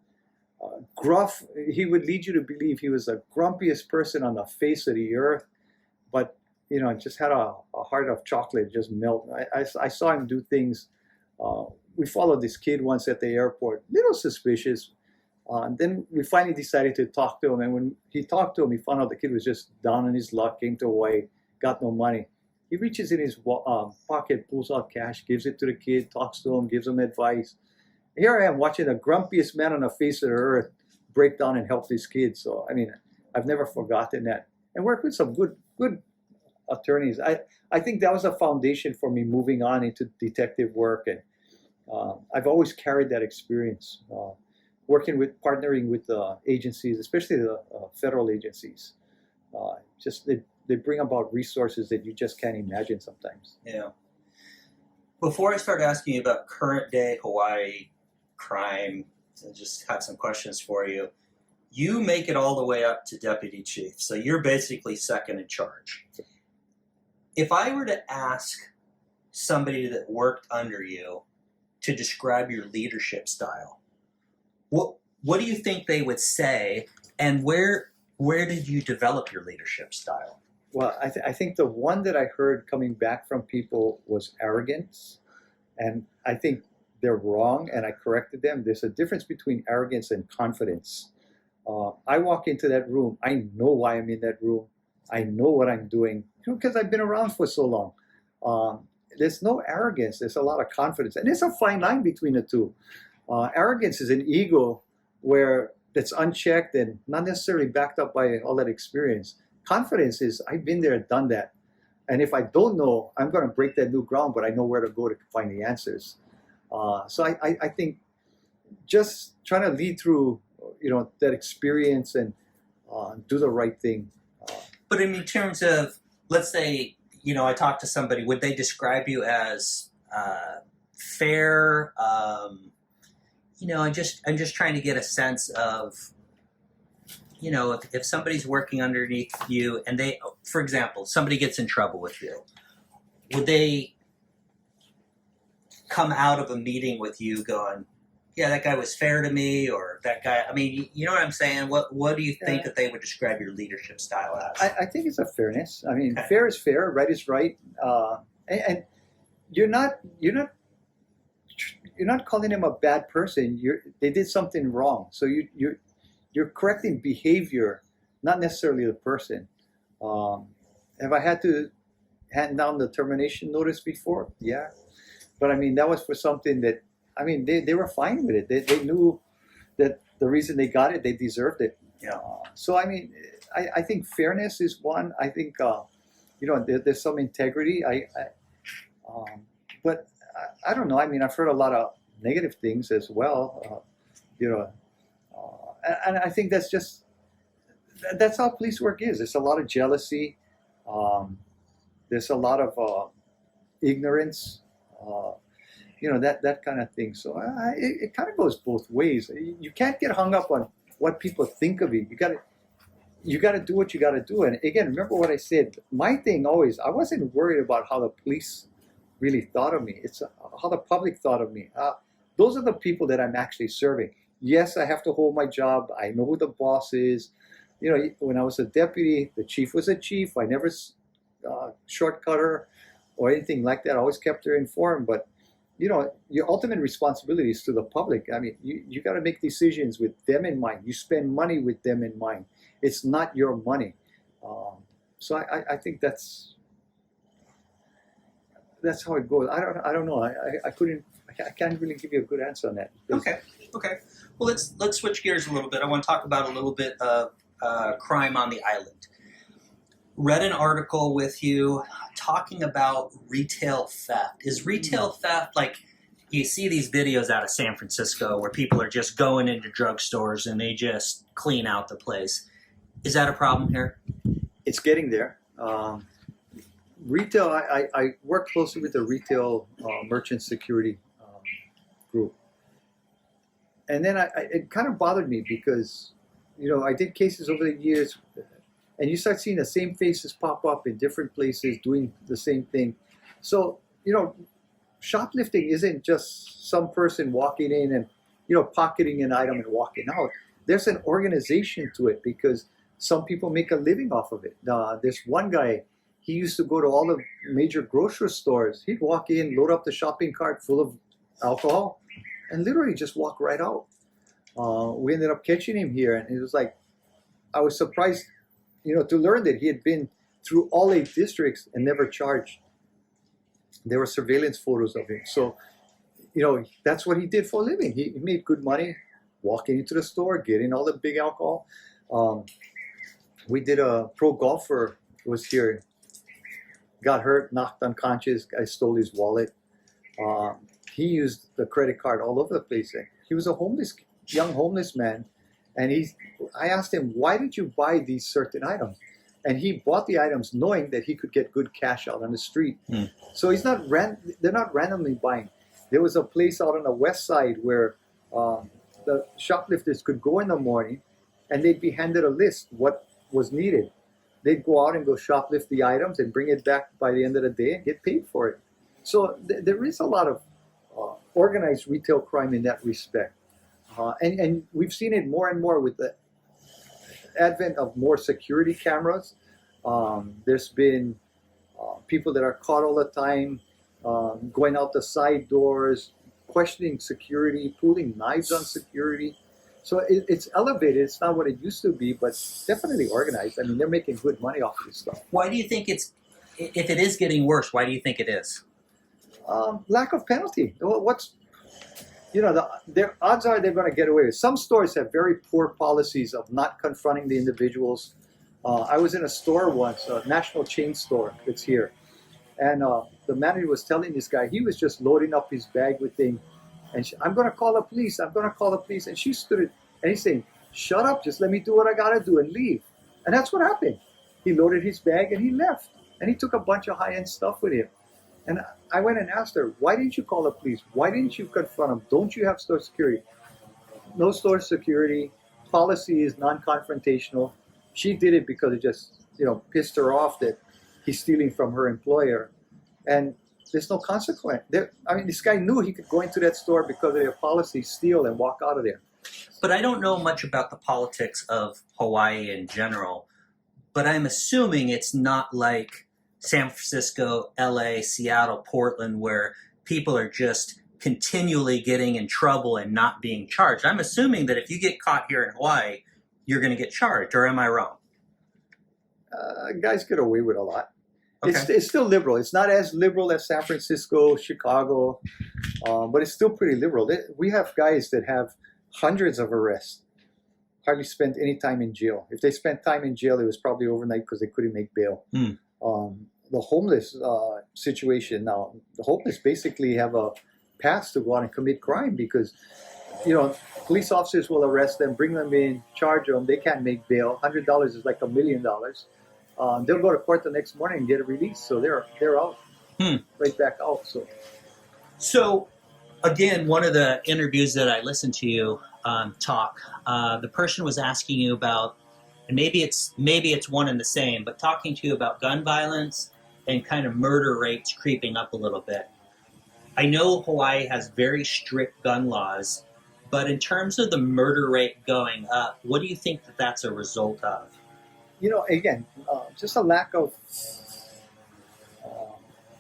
Gruff, he would lead you to believe he was the grumpiest person on the face of the earth, but just had a heart of chocolate, just melt. I saw him do things. We followed this kid once at the airport, little suspicious. Then we finally decided to talk to him, and when he talked to him, he found out the kid was just down on his luck, came to Hawaii, got no money. He reaches in his pocket, pulls out cash, gives it to the kid, talks to him, gives him advice. Here I am watching the grumpiest man on the face of the earth break down and help these kids. So, I've never forgotten that. And worked with some good attorneys. I think that was a foundation for me moving on into detective work. And I've always carried that experience, partnering with agencies, especially the federal agencies. They bring about resources that you just can't imagine sometimes. Yeah. Before I start asking you about current day Hawaii crime, I just have some questions for you. You make it all the way up to deputy chief, so you're basically second in charge. If I were to ask somebody that worked under you to describe your leadership style, what do you think they would say, and where did you develop your leadership style? Well, I think the one that I heard coming back from people was arrogance, and I think they're wrong, and I corrected them. There's a difference between arrogance and confidence. I walk into that room, I know why I'm in that room, I know what I'm doing, because I've been around for so long. There's no arrogance, there's a lot of confidence, and there's a fine line between the two. Arrogance is an ego where it's unchecked and not necessarily backed up by all that experience. Confidence is, I've been there and done that. And if I don't know, I'm going to break that new ground, but I know where to go to find the answers. So I think just trying to lead through, that experience and do the right thing. But in terms of, let's say, I talked to somebody, would they describe you as fair? I'm just trying to get a sense of, if somebody's working underneath you and they, for example, somebody gets in trouble with you, would they come out of a meeting with you going, yeah, that guy was fair to me, or that guy, you know what I'm saying? What do you think that they would describe your leadership style as? I think it's a fairness. Fair is fair, right is right. And you're not calling them a bad person. They did something wrong. So you're correcting behavior, not necessarily the person. Have I had to hand down the termination notice before? Yeah. But that was for something that, they were fine with it. They knew that the reason they got it, they deserved it. Yeah. So, I think fairness is one. I think, there's some integrity. But I don't know. I've heard a lot of negative things as well, and I think that's how police work is. There's a lot of jealousy. There's a lot of ignorance. That kind of thing. So it kind of goes both ways. You can't get hung up on what people think of you. You got to do what you got to do. And again, remember what I said. My thing always, I wasn't worried about how the police really thought of me. It's how the public thought of me. Those are the people that I'm actually serving. Yes, I have to hold my job. I know who the boss is. You know, when I was a deputy, the chief was a chief. I never shortcut her or anything like that. I always kept her informed. But, you know, your ultimate responsibility is to the public. I mean, you got to make decisions with them in mind. You spend money with them in mind. It's not your money. So I think that's how it goes. I don't know. I can't really give you a good answer on that. Okay. Well, let's switch gears a little bit. I want to talk about a little bit of crime on the island. Read an article with you talking about retail theft. Is retail theft like you see these videos out of San Francisco where people are just going into drugstores and they just clean out the place? Is that a problem here? It's getting there. Retail, I work closely with the retail merchant security group. And then it kind of bothered me because, you know, I did cases over the years, and you start seeing the same faces pop up in different places doing the same thing. So, you know, shoplifting isn't just some person walking in and, you know, pocketing an item and walking out. There's an organization to it because some people make a living off of it. There's one guy, he used to go to all the major grocery stores. He'd walk in, load up the shopping cart full of alcohol, and literally just walk right out. We ended up catching him here, and it was like, I was surprised, you know, to learn that he had been through all 8 districts and never charged. There were surveillance photos of him. So, you know, that's what he did for a living. He made good money walking into the store, getting all the big alcohol. We did a pro golfer who was here, got hurt, knocked unconscious, guy stole his wallet. He used the credit card all over the place. He was a young homeless man, and I asked him, why did you buy these certain items? And he bought the items knowing that he could get good cash out on the street. So they're not randomly buying. There was a place out on the west side where the shoplifters could go in the morning and they'd be handed a list what was needed. They'd go out and go shoplift the items and bring it back by the end of the day and get paid for it. So there is a lot of organized retail crime in that respect. And we've seen it more and more with the advent of more security cameras. There's been people that are caught all the time, going out the side doors, questioning security, pulling knives on security. So it's elevated. It's not what it used to be, but definitely organized. I mean, they're making good money off this stuff. Why do you think if it is getting worse, why do you think it is? Lack of penalty. Their odds are they're going to get away with it. Some stores have very poor policies of not confronting the individuals. I was in a store once, a national chain store that's here, and the manager was telling this guy, he was just loading up his bag with things, and I'm going to call the police, and she stood it, and he's saying, shut up, just let me do what I got to do and leave. And that's what happened. He loaded his bag and he left, and he took a bunch of high-end stuff with him. And I went and asked her, why didn't you call the police? Why didn't you confront him? Don't you have store security? No store security. Policy is non-confrontational. She did it because it just, pissed her off that he's stealing from her employer. And there's no consequence. This guy knew he could go into that store because of their policy, steal, and walk out of there. But I don't know much about the politics of Hawaii in general. But I'm assuming it's not like San Francisco, LA, Seattle, Portland, where people are just continually getting in trouble and not being charged. I'm assuming that if you get caught here in Hawaii, you're going to get charged, or am I wrong? Guys get away with a lot. Okay. It's still liberal. It's not as liberal as San Francisco, Chicago, but it's still pretty liberal. We have guys that have hundreds of arrests, hardly spent any time in jail. If they spent time in jail, it was probably overnight because they couldn't make bail. The homeless situation now, the homeless basically have a pass to go out and commit crime because, police officers will arrest them, bring them in, charge them. They can't make bail. $100 is like $1 million. They'll go to court the next morning and get a release. So they're out, right back out. So again, one of the interviews that I listened to you, talk. The person was asking you about, and maybe it's one and the same, but talking to you about gun violence and kind of murder rates creeping up a little bit. I know Hawaii has very strict gun laws, but in terms of the murder rate going up, what do you think that that's a result of? Again, just a lack of uh,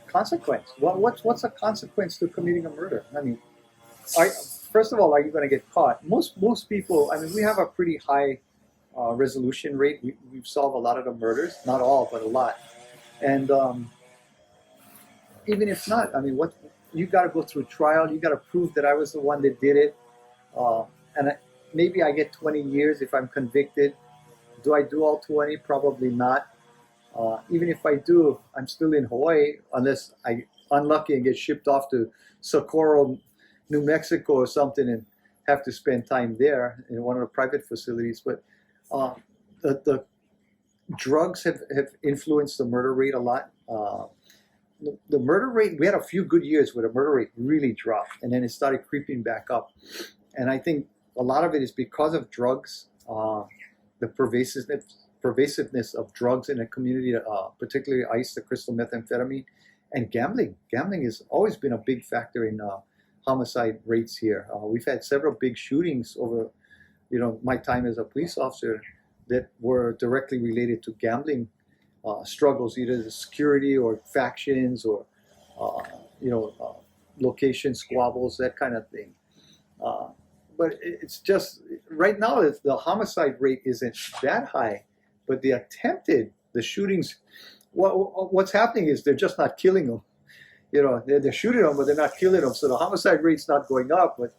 consequence. What's a consequence to committing a murder? I mean, first of all, are you going to get caught? Most people. I mean, we have a pretty high resolution rate. We've solved a lot of the murders, not all, but a lot. And even if not, I mean, what you got to go through trial. You got to prove that I was the one that did it. Maybe I get 20 years if I'm convicted. Do I do all 20? Probably not. Even if I do, I'm still in Hawaii unless I'm unlucky and get shipped off to Sokolow, New Mexico or something and have to spend time there in one of the private facilities. But the drugs have influenced the murder rate a lot. The murder rate, we had a few good years where the murder rate really dropped and then it started creeping back up. And I think a lot of it is because of drugs, the pervasiveness of drugs in the community, particularly ice, the crystal methamphetamine, and gambling. Gambling has always been a big factor in homicide rates here. We've had several big shootings over, my time as a police officer that were directly related to gambling struggles, either the security or factions or, location squabbles, that kind of thing. But it's just, right now, the homicide rate isn't that high, but the shootings, what's happening is they're just not killing them. They're shooting them, but they're not killing them. So the homicide rate's not going up, but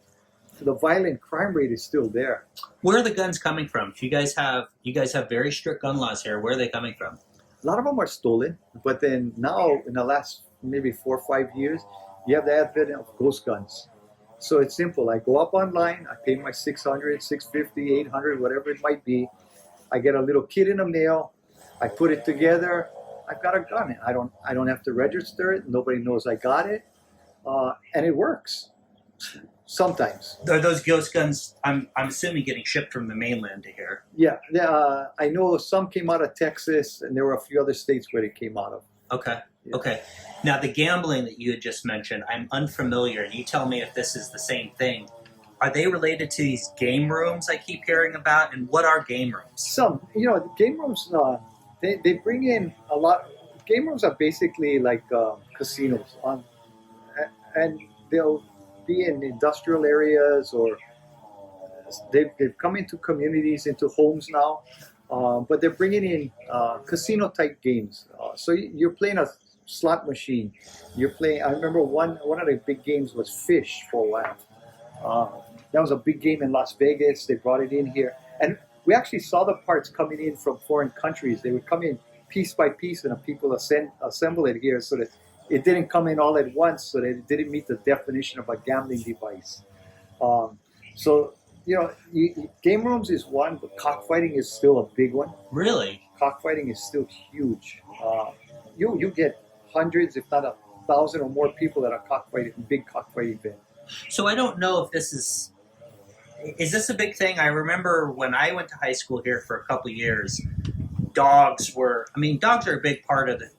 the violent crime rate is still there. Where are the guns coming from? You guys have very strict gun laws here. Where are they coming from? A lot of them are stolen, but then now, in the last maybe 4 or 5 years, you have the advent of ghost guns. So it's simple. I go up online, I pay my $600, $650, $800, whatever it might be. I get a little kit in the mail. I put it together. I've got a gun. I don't have to register it. Nobody knows I got it, and it works. Sometimes. Are those ghost guns? I'm assuming getting shipped from the mainland to here. Yeah. I know some came out of Texas, and there were a few other states where they came out of. Okay. Yeah. Okay. Now, the gambling that you had just mentioned, I'm unfamiliar, and you tell me if this is the same thing. Are they related to these game rooms I keep hearing about? And what are game rooms? Some, the game rooms, they bring in a lot. Game rooms are basically like casinos, and they'll be in industrial areas, or they've come into communities, into homes now. But they're bringing in casino-type games. So you're playing a slot machine. You're playing. I remember one of the big games was Fish for a while. That was a big game in Las Vegas. They brought it in here, and we actually saw the parts coming in from foreign countries. They would come in piece by piece, and the people assemble it here so that it didn't come in all at once, so that it didn't meet the definition of a gambling device. Game rooms is one, but cockfighting is still a big one. Really? Cockfighting is still huge. You get hundreds, if not 1,000 or more people at a big cockfighting event. So I don't know if this is this a big thing? I remember when I went to high school here for a couple years, dogs are a big part of the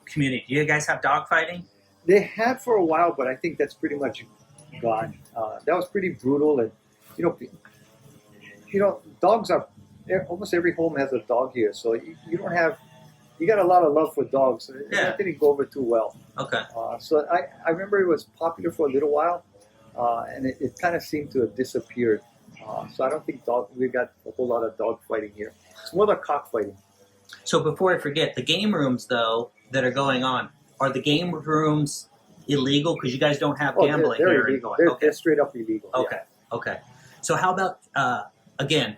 community. Do you guys have dog fighting? They had for a while, but I think that's pretty much gone. That was pretty brutal, and dogs are, almost every home has a dog here, so you got a lot of love for dogs. Yeah. That didn't go over too well. Okay. So I remember it was popular for a little while, and it kind of seemed to have disappeared. So I don't think we got a whole lot of dog fighting here. It's more like cockfighting. So before I forget, the game rooms, though, that are going on, are the game rooms illegal because you guys don't have gambling they're here? illegal. Okay. They're straight up illegal. Okay. Yeah. Okay. So how about, again,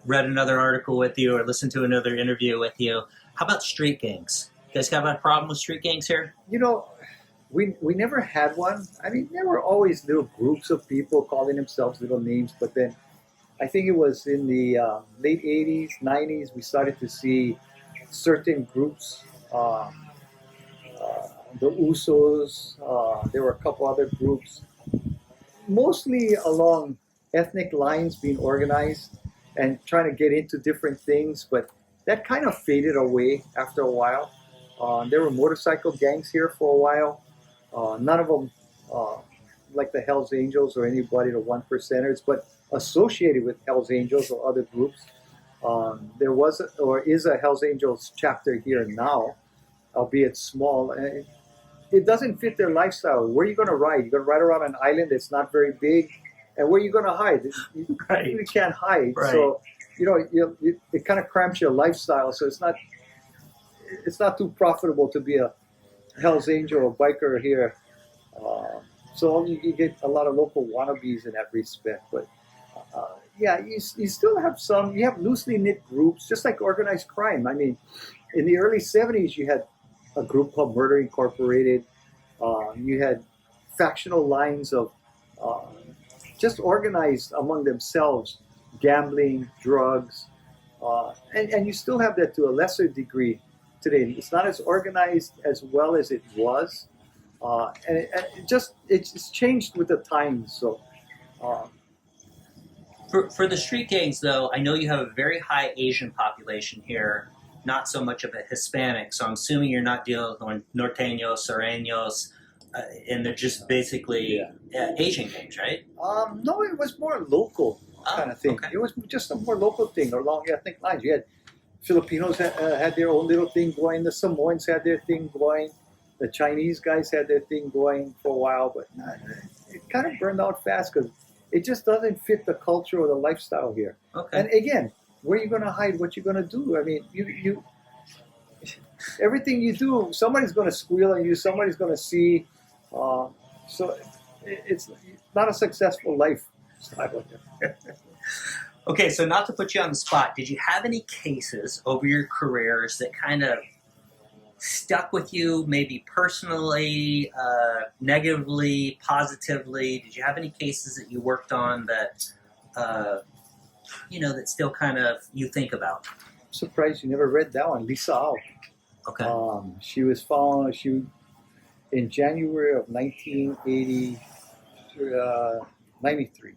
read another article with you or listened to another interview with you. How about street gangs? You guys have a problem with street gangs here? We never had one. I mean, there were always little groups of people calling themselves little names, but then I think it was in the late 80s, 90s, we started to see certain groups, the Usos, there were a couple other groups, mostly along ethnic lines being organized and trying to get into different things, but that kind of faded away after a while. There were motorcycle gangs here for a while. None of them like the Hells Angels or anybody, the one percenters, but associated with Hells Angels or other groups. There was or is a Hells Angels chapter here now, albeit small. And it doesn't fit their lifestyle. Where are you going to ride? You're going to ride around an island that's not very big, and where are you going to hide? You Right. really can't hide. Right. So it kind of cramps your lifestyle. So it's not too profitable to be a Hell's Angel or biker here. So you get a lot of local wannabes in that respect. But yeah, you still have some. You have loosely knit groups, just like organized crime. I mean, in the early '70s, you had a group called Murder Incorporated. You had factional lines of just organized among themselves, gambling, drugs, and you still have that to a lesser degree today. It's not as organized as well as it was, and it's changed with the times. So. For the street gangs, though, I know you have a very high Asian population here, not so much of a Hispanic. So I'm assuming you're not dealing with norteños, sureños, and they're just basically Asian gangs, right? No, it was more local kind of thing. Okay. It was just a more local thing along ethnic lines. You had Filipinos had their own little thing going. The Samoans had their thing going. The Chinese guys had their thing going for a while, but it kind of burned out fast because it just doesn't fit the culture or the lifestyle here. Okay. And again, where are you going to hide? What you going to do? I mean, you everything you do, somebody's going to squeal on you. Somebody's going to see. So it's not a successful lifestyle. Okay, so not to put you on the spot, did you have any cases over your careers that kind of stuck with you, maybe personally, negatively, positively? Did you have any cases that you worked on that, that still kind of you think about? I'm surprised you never read that one. Lisa Au. Okay. She was found. In January of 1993.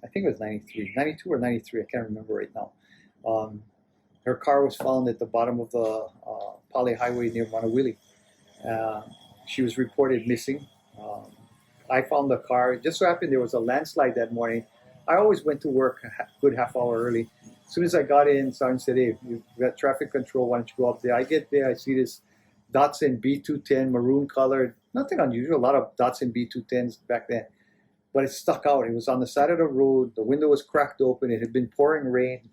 I think it was 93, 92 or 93. I can't remember right now. Her car was found at the bottom of the Pali Highway near Honolulu. She was reported missing. I found the car. It just so happened there was a landslide that morning. I always went to work a good half hour early. As soon as I got in, Sergeant said, "Hey, you've got traffic control. Why don't you go up there?" I get there. I see this Datsun B210, maroon colored. Nothing unusual. A lot of Datsun B210s back then. But it stuck out. It was on the side of the road. The window was cracked open. It had been pouring rain.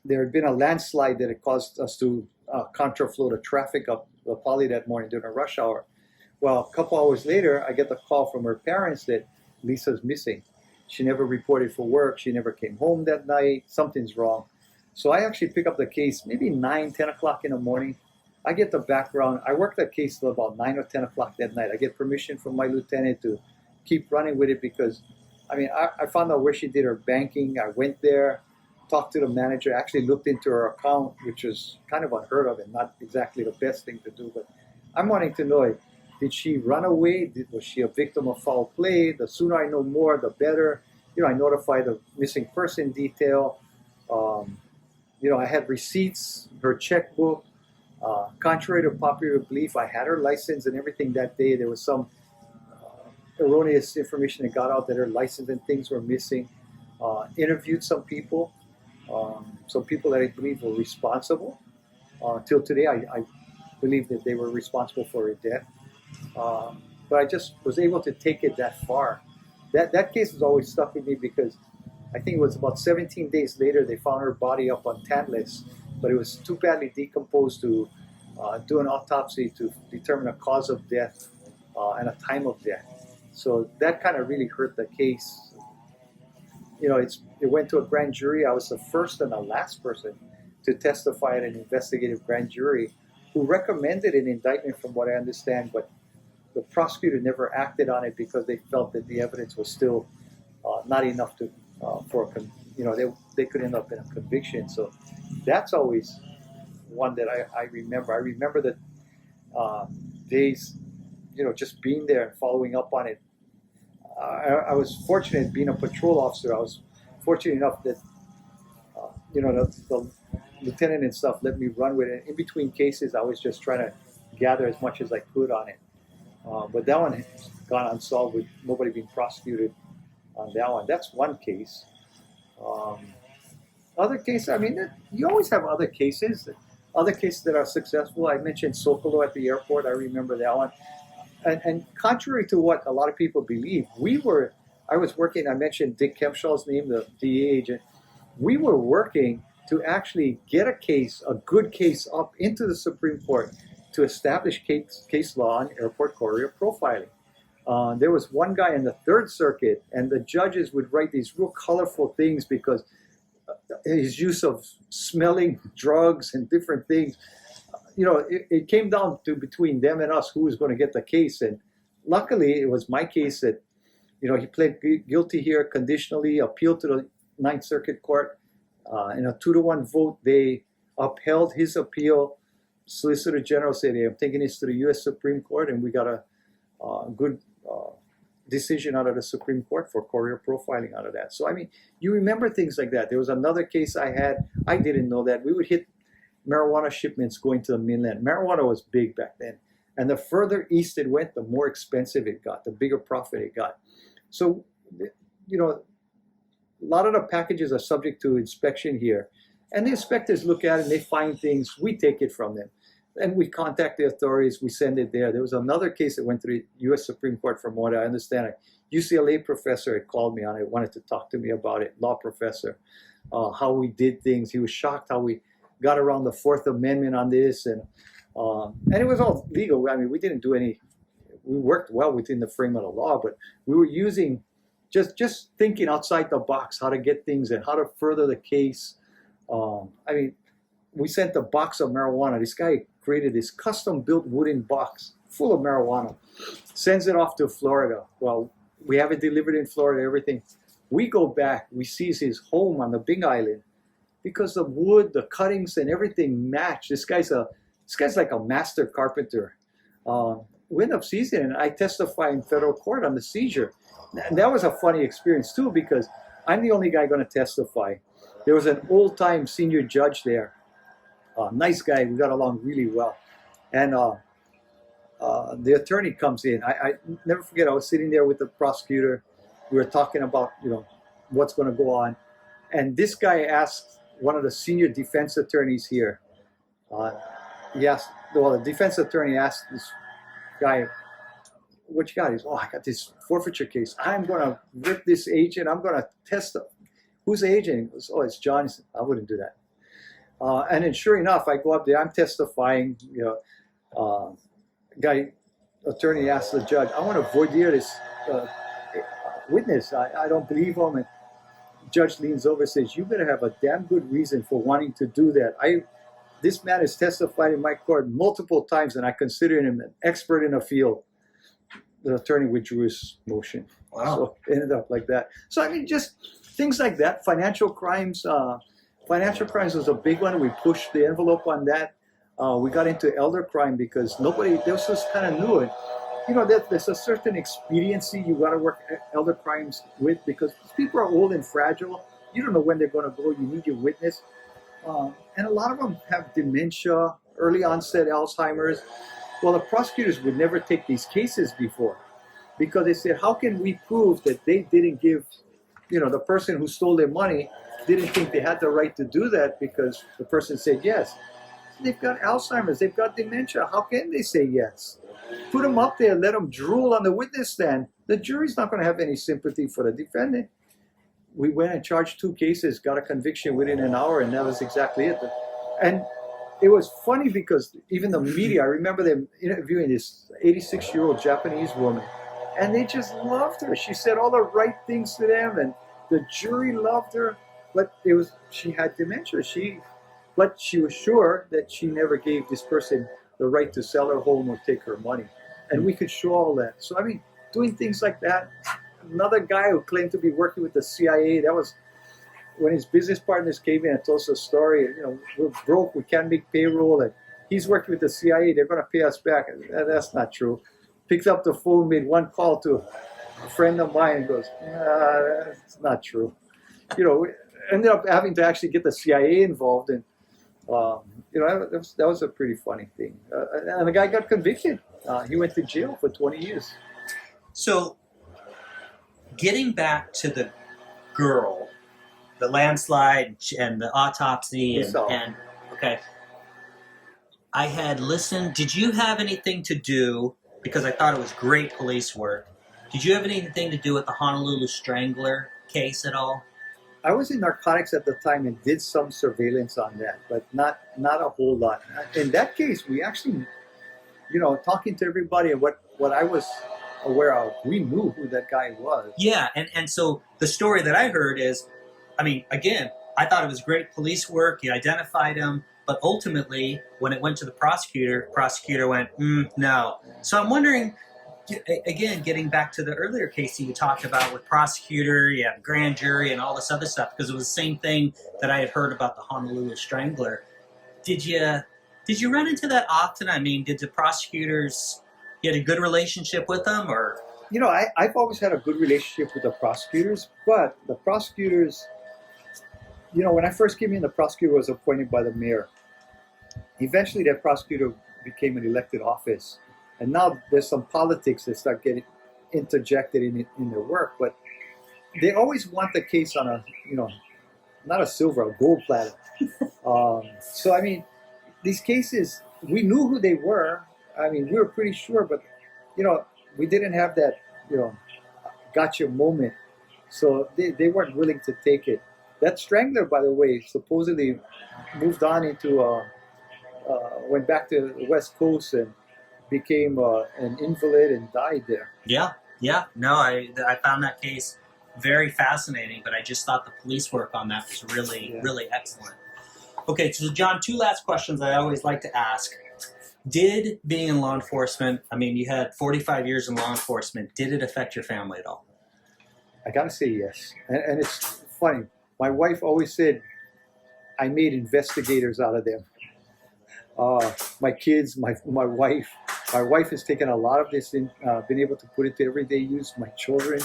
There had been a landslide that had caused us to contraflow the traffic up the Pali that morning during a rush hour. Well, a couple hours later, I get the call from her parents that Lisa's missing. She never reported for work. She never came home that night. Something's wrong. So I actually pick up the case maybe 9, 10 o'clock in the morning. I get the background. I worked that case till about 9 or 10 o'clock that night. I get permission from my lieutenant to keep running with it because, I found out where she did her banking. I went there, talked to the manager, actually looked into her account, which was kind of unheard of and not exactly the best thing to do. But I'm wanting to know, did she run away? Was she a victim of foul play? The sooner I know more, the better. I notify the missing person detail. I had receipts, her checkbook. Contrary to popular belief, I had her license and everything that day. There was some erroneous information that got out that her license and things were missing. Interviewed some people that I believe were responsible. Till today, I believe that they were responsible for her death. But I just was able to take it that far. That case has always stuck with me because I think it was about 17 days later they found her body up on Tanlis, but it was too badly decomposed to do an autopsy to determine a cause of death and a time of death. So that kind of really hurt the case. It went to a grand jury. I was the first and the last person to testify at an investigative grand jury who recommended an indictment from what I understand, but the prosecutor never acted on it because they felt that the evidence was still not enough to they could end up in a conviction. So that's always one that I remember. I remember the days, just being there and following up on it. I was fortunate being a patrol officer. I was fortunate enough that the lieutenant and stuff let me run with it. In between cases, I was just trying to gather as much as I could on it. But that one has gone unsolved with nobody being prosecuted on that one. That's one case. Other cases, I mean, you always have other cases that are successful. I mentioned Sokolow at the airport. I remember that one. And contrary to what a lot of people believe, I was working, I mentioned Dick Kempshaw's name, the DA agent. We were working to actually get a good case up into the Supreme Court to establish case law on airport courier profiling. There was one guy in the Third Circuit, and the judges would write these real colorful things because his use of smelling drugs and different things, it came down to between them and us who was going to get the case. And luckily, it was my case that, he pled guilty here conditionally, appealed to the Ninth Circuit Court. In a 2-to-1 vote, they upheld his appeal. Solicitor General said, "Hey, I'm taking this to the U.S. Supreme Court," and we got a good decision out of the Supreme Court for courier profiling out of that. So, I mean, you remember things like that. There was another case I didn't know that. We would hit marijuana shipments going to the mainland. Marijuana was big back then. And the further east it went, the more expensive it got, the bigger profit it got. So, a lot of the packages are subject to inspection here. And the inspectors look at it and they find things. We take it from them. And we contact the authorities. We send it there. There was another case that went to the U.S. Supreme Court from what I understand. A UCLA professor had called me on it, wanted to talk to me about it, law professor, how we did things. He was shocked how we got around the Fourth Amendment on this. And it was all legal. I mean, we didn't do we worked well within the frame of the law, but we were using just thinking outside the box, how to get things and how to further the case. I mean, we sent a box of marijuana. This guy created this custom-built wooden box full of marijuana, sends it off to Florida. Well, we have it delivered in Florida, everything. We go back, we seize his home on the Big Island because the wood, the cuttings, and everything match. This guy's like a master carpenter. We end up seizing it, and I testify in federal court on the seizure. And that was a funny experience too because I'm the only guy going to testify. There was an old-time senior judge there. Nice guy. We got along really well. And the attorney comes in. I never forget, I was sitting there with the prosecutor. We were talking about, what's going to go on. And this guy asked one of the senior defense attorneys here. The defense attorney asked this guy, "What you got?" He's, "Oh, I got this forfeiture case. I'm going to rip this agent. I'm going to test him." "Who's the agent?" He goes, "Oh, it's John." He said, "I wouldn't do that." And then sure enough, I go up there, I'm testifying, attorney asks the judge, "I want to voir dire this witness. I don't believe him." And the judge leans over and says, "You better have a damn good reason for wanting to do that. This man has testified in my court multiple times and I consider him an expert in a field." The attorney withdrew his motion. Wow. So it ended up like that. So I mean, just things like that. Financial crimes was a big one. We pushed the envelope on that. We got into elder crime because this was kind of new. And, there's a certain expediency you got to work elder crimes with because people are old and fragile. You don't know when they're going to go. You need your witness. And a lot of them have dementia, early onset Alzheimer's. Well, the prosecutors would never take these cases before because they said, how can we prove that they didn't give, the person who stole their money didn't think they had the right to do that because the person said yes. They've got Alzheimer's, they've got dementia. How can they say yes? Put them up there, let them drool on the witness stand. The jury's not going to have any sympathy for the defendant. We went and charged 2 cases, got a conviction within an hour, and that was exactly it. And it was funny because even the media, I remember them interviewing this 86-year-old Japanese woman, and they just loved her. She said all the right things to them, and the jury loved her. But she had dementia. But she was sure that she never gave this person the right to sell her home or take her money. And we could show all that. So, I mean, doing things like that. Another guy who claimed to be working with the CIA, that was when his business partners came in and told us a story. We're broke, we can't make payroll, and he's working with the CIA, they're going to pay us back. That's not true. Picked up the phone, made one call to a friend of mine goes, nah, that's not true. You know, we ended up having to actually get the CIA involved, and you know, that was a pretty funny thing. And the guy got convicted. He went to jail for 20 years. So, getting back to the girl, the landslide and the autopsy, and okay, I had listened. Did you have anything to do, because I thought it was great police work, did you have anything to do with the Honolulu Strangler case at all? I was in narcotics at the time and did some surveillance on that, but not a whole lot. In that case, we actually, you know, talking to everybody and what I was aware of, we knew who that guy was. Yeah, and so the story that I heard is, I mean, again, I thought it was great police work. You identified him, but ultimately, when it went to the prosecutor went, no. So I'm wondering, again, getting back to the earlier case that you talked about with prosecutor, you have grand jury and all this other stuff, because it was the same thing that I had heard about the Honolulu Strangler. Did you run into that often? I mean, did the prosecutors, you had a good relationship with them, or? You know, I've always had a good relationship with the prosecutors, but the prosecutors, you know, when I first came in, the prosecutor was appointed by the mayor. Eventually, that prosecutor became an elected office. And now there's some politics that start getting interjected in their work, but they always want the case on a, you know, not a silver, a gold platter. So, I mean, these cases, we knew who they were. I mean, we were pretty sure, but, you know, we didn't have that, you know, gotcha moment. So they weren't willing to take it. That Strangler, by the way, supposedly moved on into, went back to the West Coast and became an invalid and died there. Yeah. No, I found that case very fascinating, but I just thought the police work on that was really excellent. Okay, so John, two last questions I always like to ask. Did being in law enforcement, I mean, you had 45 years in law enforcement, did it affect your family at all? I gotta say yes. And it's funny. My wife always said I made investigators out of them. My kids, my wife. My wife has taken a lot of this in, been able to put it to everyday use. My children.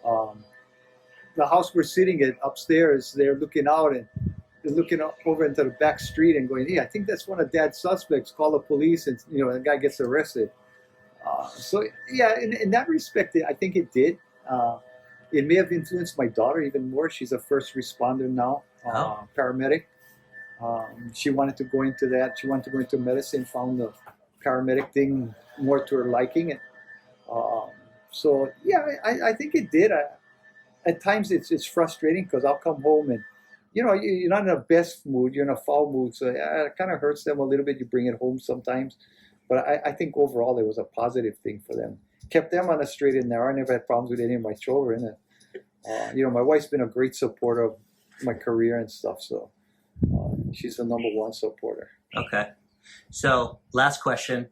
The house we're sitting at upstairs, they're looking out and they're looking over into the back street and going, hey, I think that's one of Dad's suspects. Call the police, and you know, the guy gets arrested. So yeah, in that respect, I think it did. It may have influenced my daughter even more. She's a first responder now, paramedic. She wanted to go into that. She wanted to go into medicine, found the paramedic thing more to her liking. So yeah, I think it did. At times it's frustrating because I'll come home and, you know, you're not in the best mood, you're in a foul mood, so it kind of hurts them a little bit. You bring it home sometimes. But I think overall it was a positive thing for them. Kept them on the straight and narrow. I never had problems with any of my children. You know, my wife's been a great supporter of my career and stuff, so she's the number one supporter. Okay. So, last question.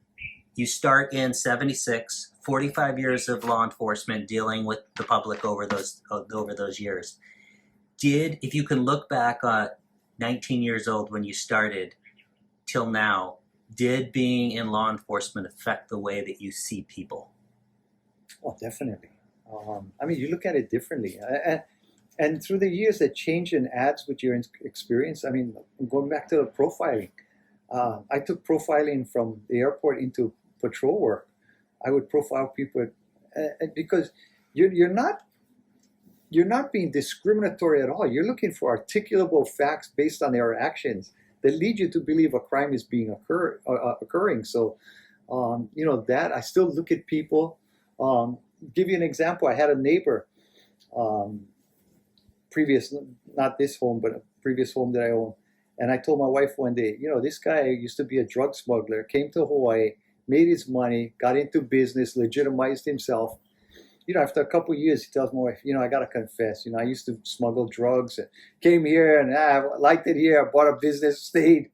You start in 76, 45 years of law enforcement dealing with the public over those years. If you can look back at 19 years old when you started till now, did being in law enforcement affect the way that you see people? Oh, definitely. I mean, you look at it differently. And through the years, that change in adds with your experience. I mean, going back to the profiling, I took profiling from the airport into patrol work. I would profile people because you're not being discriminatory at all. You're looking for articulable facts based on their actions that lead you to believe a crime is being occurring. So, you know, that I still look at people. Give you an example. I had a neighbor, not this home, but a previous home that I owned. And I told my wife one day, you know, this guy used to be a drug smuggler, came to Hawaii, made his money, got into business, legitimized himself. You know, after a couple of years, he tells my wife, you know, I got to confess, you know, I used to smuggle drugs and came here and I liked it here. I bought a business, stayed.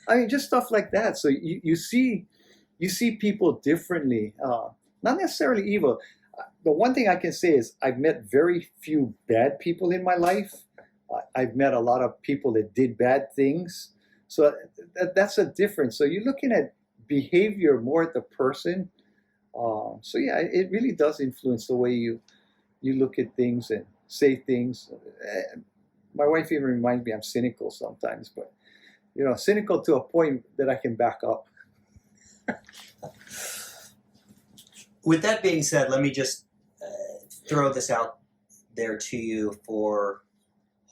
I mean, just stuff like that. So you see people differently, not necessarily evil. The one thing I can say is I've met very few bad people in my life. I've met a lot of people that did bad things. So that's a difference. So you're looking at behavior more at the person. So yeah, it really does influence the way you you look at things and say things. My wife even reminds me I'm cynical sometimes, but cynical to a point that I can back up. With that being said, let me just throw this out there to you for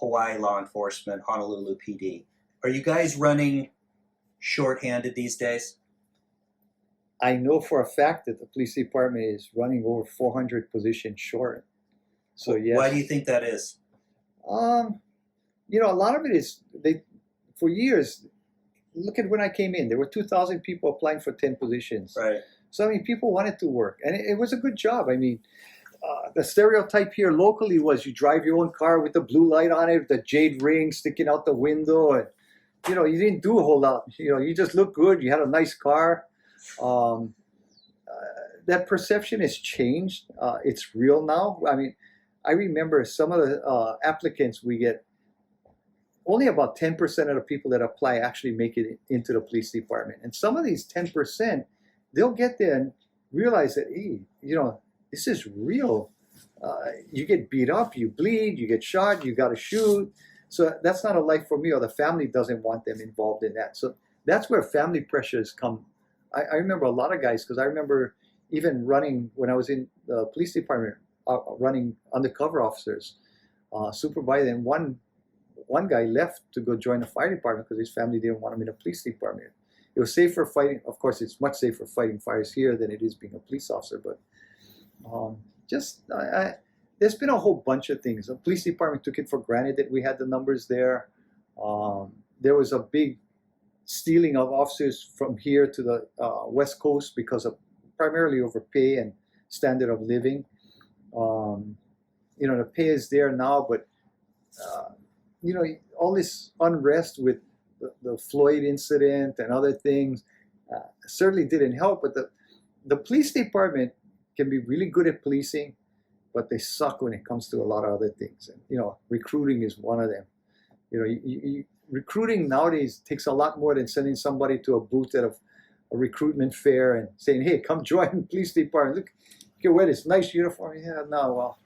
Hawaii law enforcement, Honolulu PD. Are you guys running shorthanded these days? I know for a fact that the police department is running over 400 positions short. So yes. Why do you think that is? A lot of it is for years. Look at when I came in, there were 2,000 people applying for 10 positions. Right. So people wanted to work, and it was a good job. The stereotype here locally was you drive your own car with the blue light on it, the jade ring sticking out the window, and you didn't do a whole lot. You just looked good. You had a nice car. That perception has changed. It's real now. I remember some of the applicants we get. Only about 10% of the people that apply actually make it into the police department, and some of these 10%, they'll get there and realize that, hey, this is real. You get beat up, you bleed, you get shot, you got to shoot. So that's not a life for me, or the family doesn't want them involved in that. So that's where family pressures come. I remember a lot of guys, because I remember even running when I was in the police department, running undercover officers, supervising. And one guy left to go join the fire department because his family didn't want him in the police department. It was safer fighting. Of course, it's much safer fighting fires here than it is being a police officer. But there's been a whole bunch of things. The police department took it for granted that we had the numbers there. There was a big stealing of officers from here to the West Coast because of primarily over pay and standard of living. The pay is there now, but all this unrest with the Floyd incident and other things certainly didn't help. But the police department can be really good at policing, but they suck when it comes to a lot of other things. And recruiting is one of them. Recruiting nowadays takes a lot more than sending somebody to a booth at a recruitment fair and saying, "Hey, come join the police department. Look, you can wear this nice uniform." Yeah, no, well.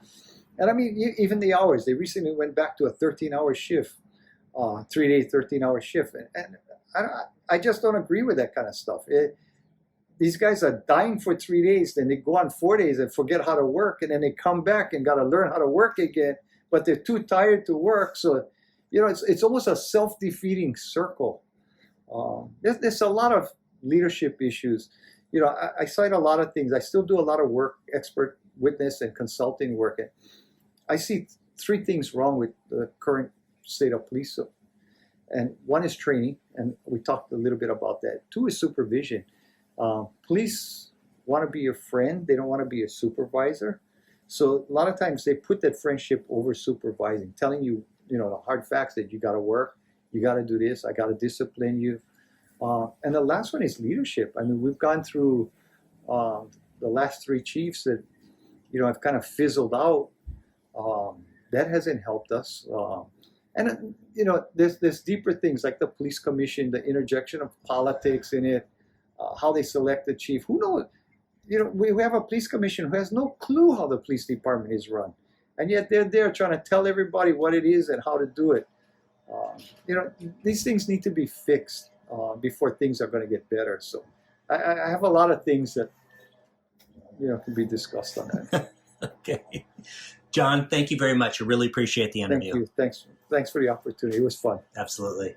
And even the hours. They recently went back to a 13-hour shift, 3-day, 13-hour shift. And I just don't agree with that kind of stuff. These guys are dying for 3 days, then they go on 4 days and forget how to work, and then they come back and got to learn how to work again, but they're too tired to work. So, it's almost a self-defeating circle. There's a lot of leadership issues. I cite a lot of things. I still do a lot of work, expert witness and consulting work. And I see 3 things wrong with the current state of police. And one is training, and we talked a little bit about that. 2 is supervision. Police want to be your friend. They don't want to be a supervisor. So a lot of times they put that friendship over supervising, telling you, the hard facts that you got to work, you got to do this, I got to discipline you. And the last one is leadership. We've gone through the last 3 chiefs that, have kind of fizzled out. That hasn't helped us. And there's deeper things like the police commission, the interjection of politics in it, how they select the chief. Who knows? We have a police commission who has no clue how the police department is run, and yet they're there trying to tell everybody what it is and how to do it. These things need to be fixed before things are going to get better. So I have a lot of things that can be discussed on that. Okay. John, thank you very much. I really appreciate the interview. Thank you. Thanks for the opportunity. It was fun. Absolutely.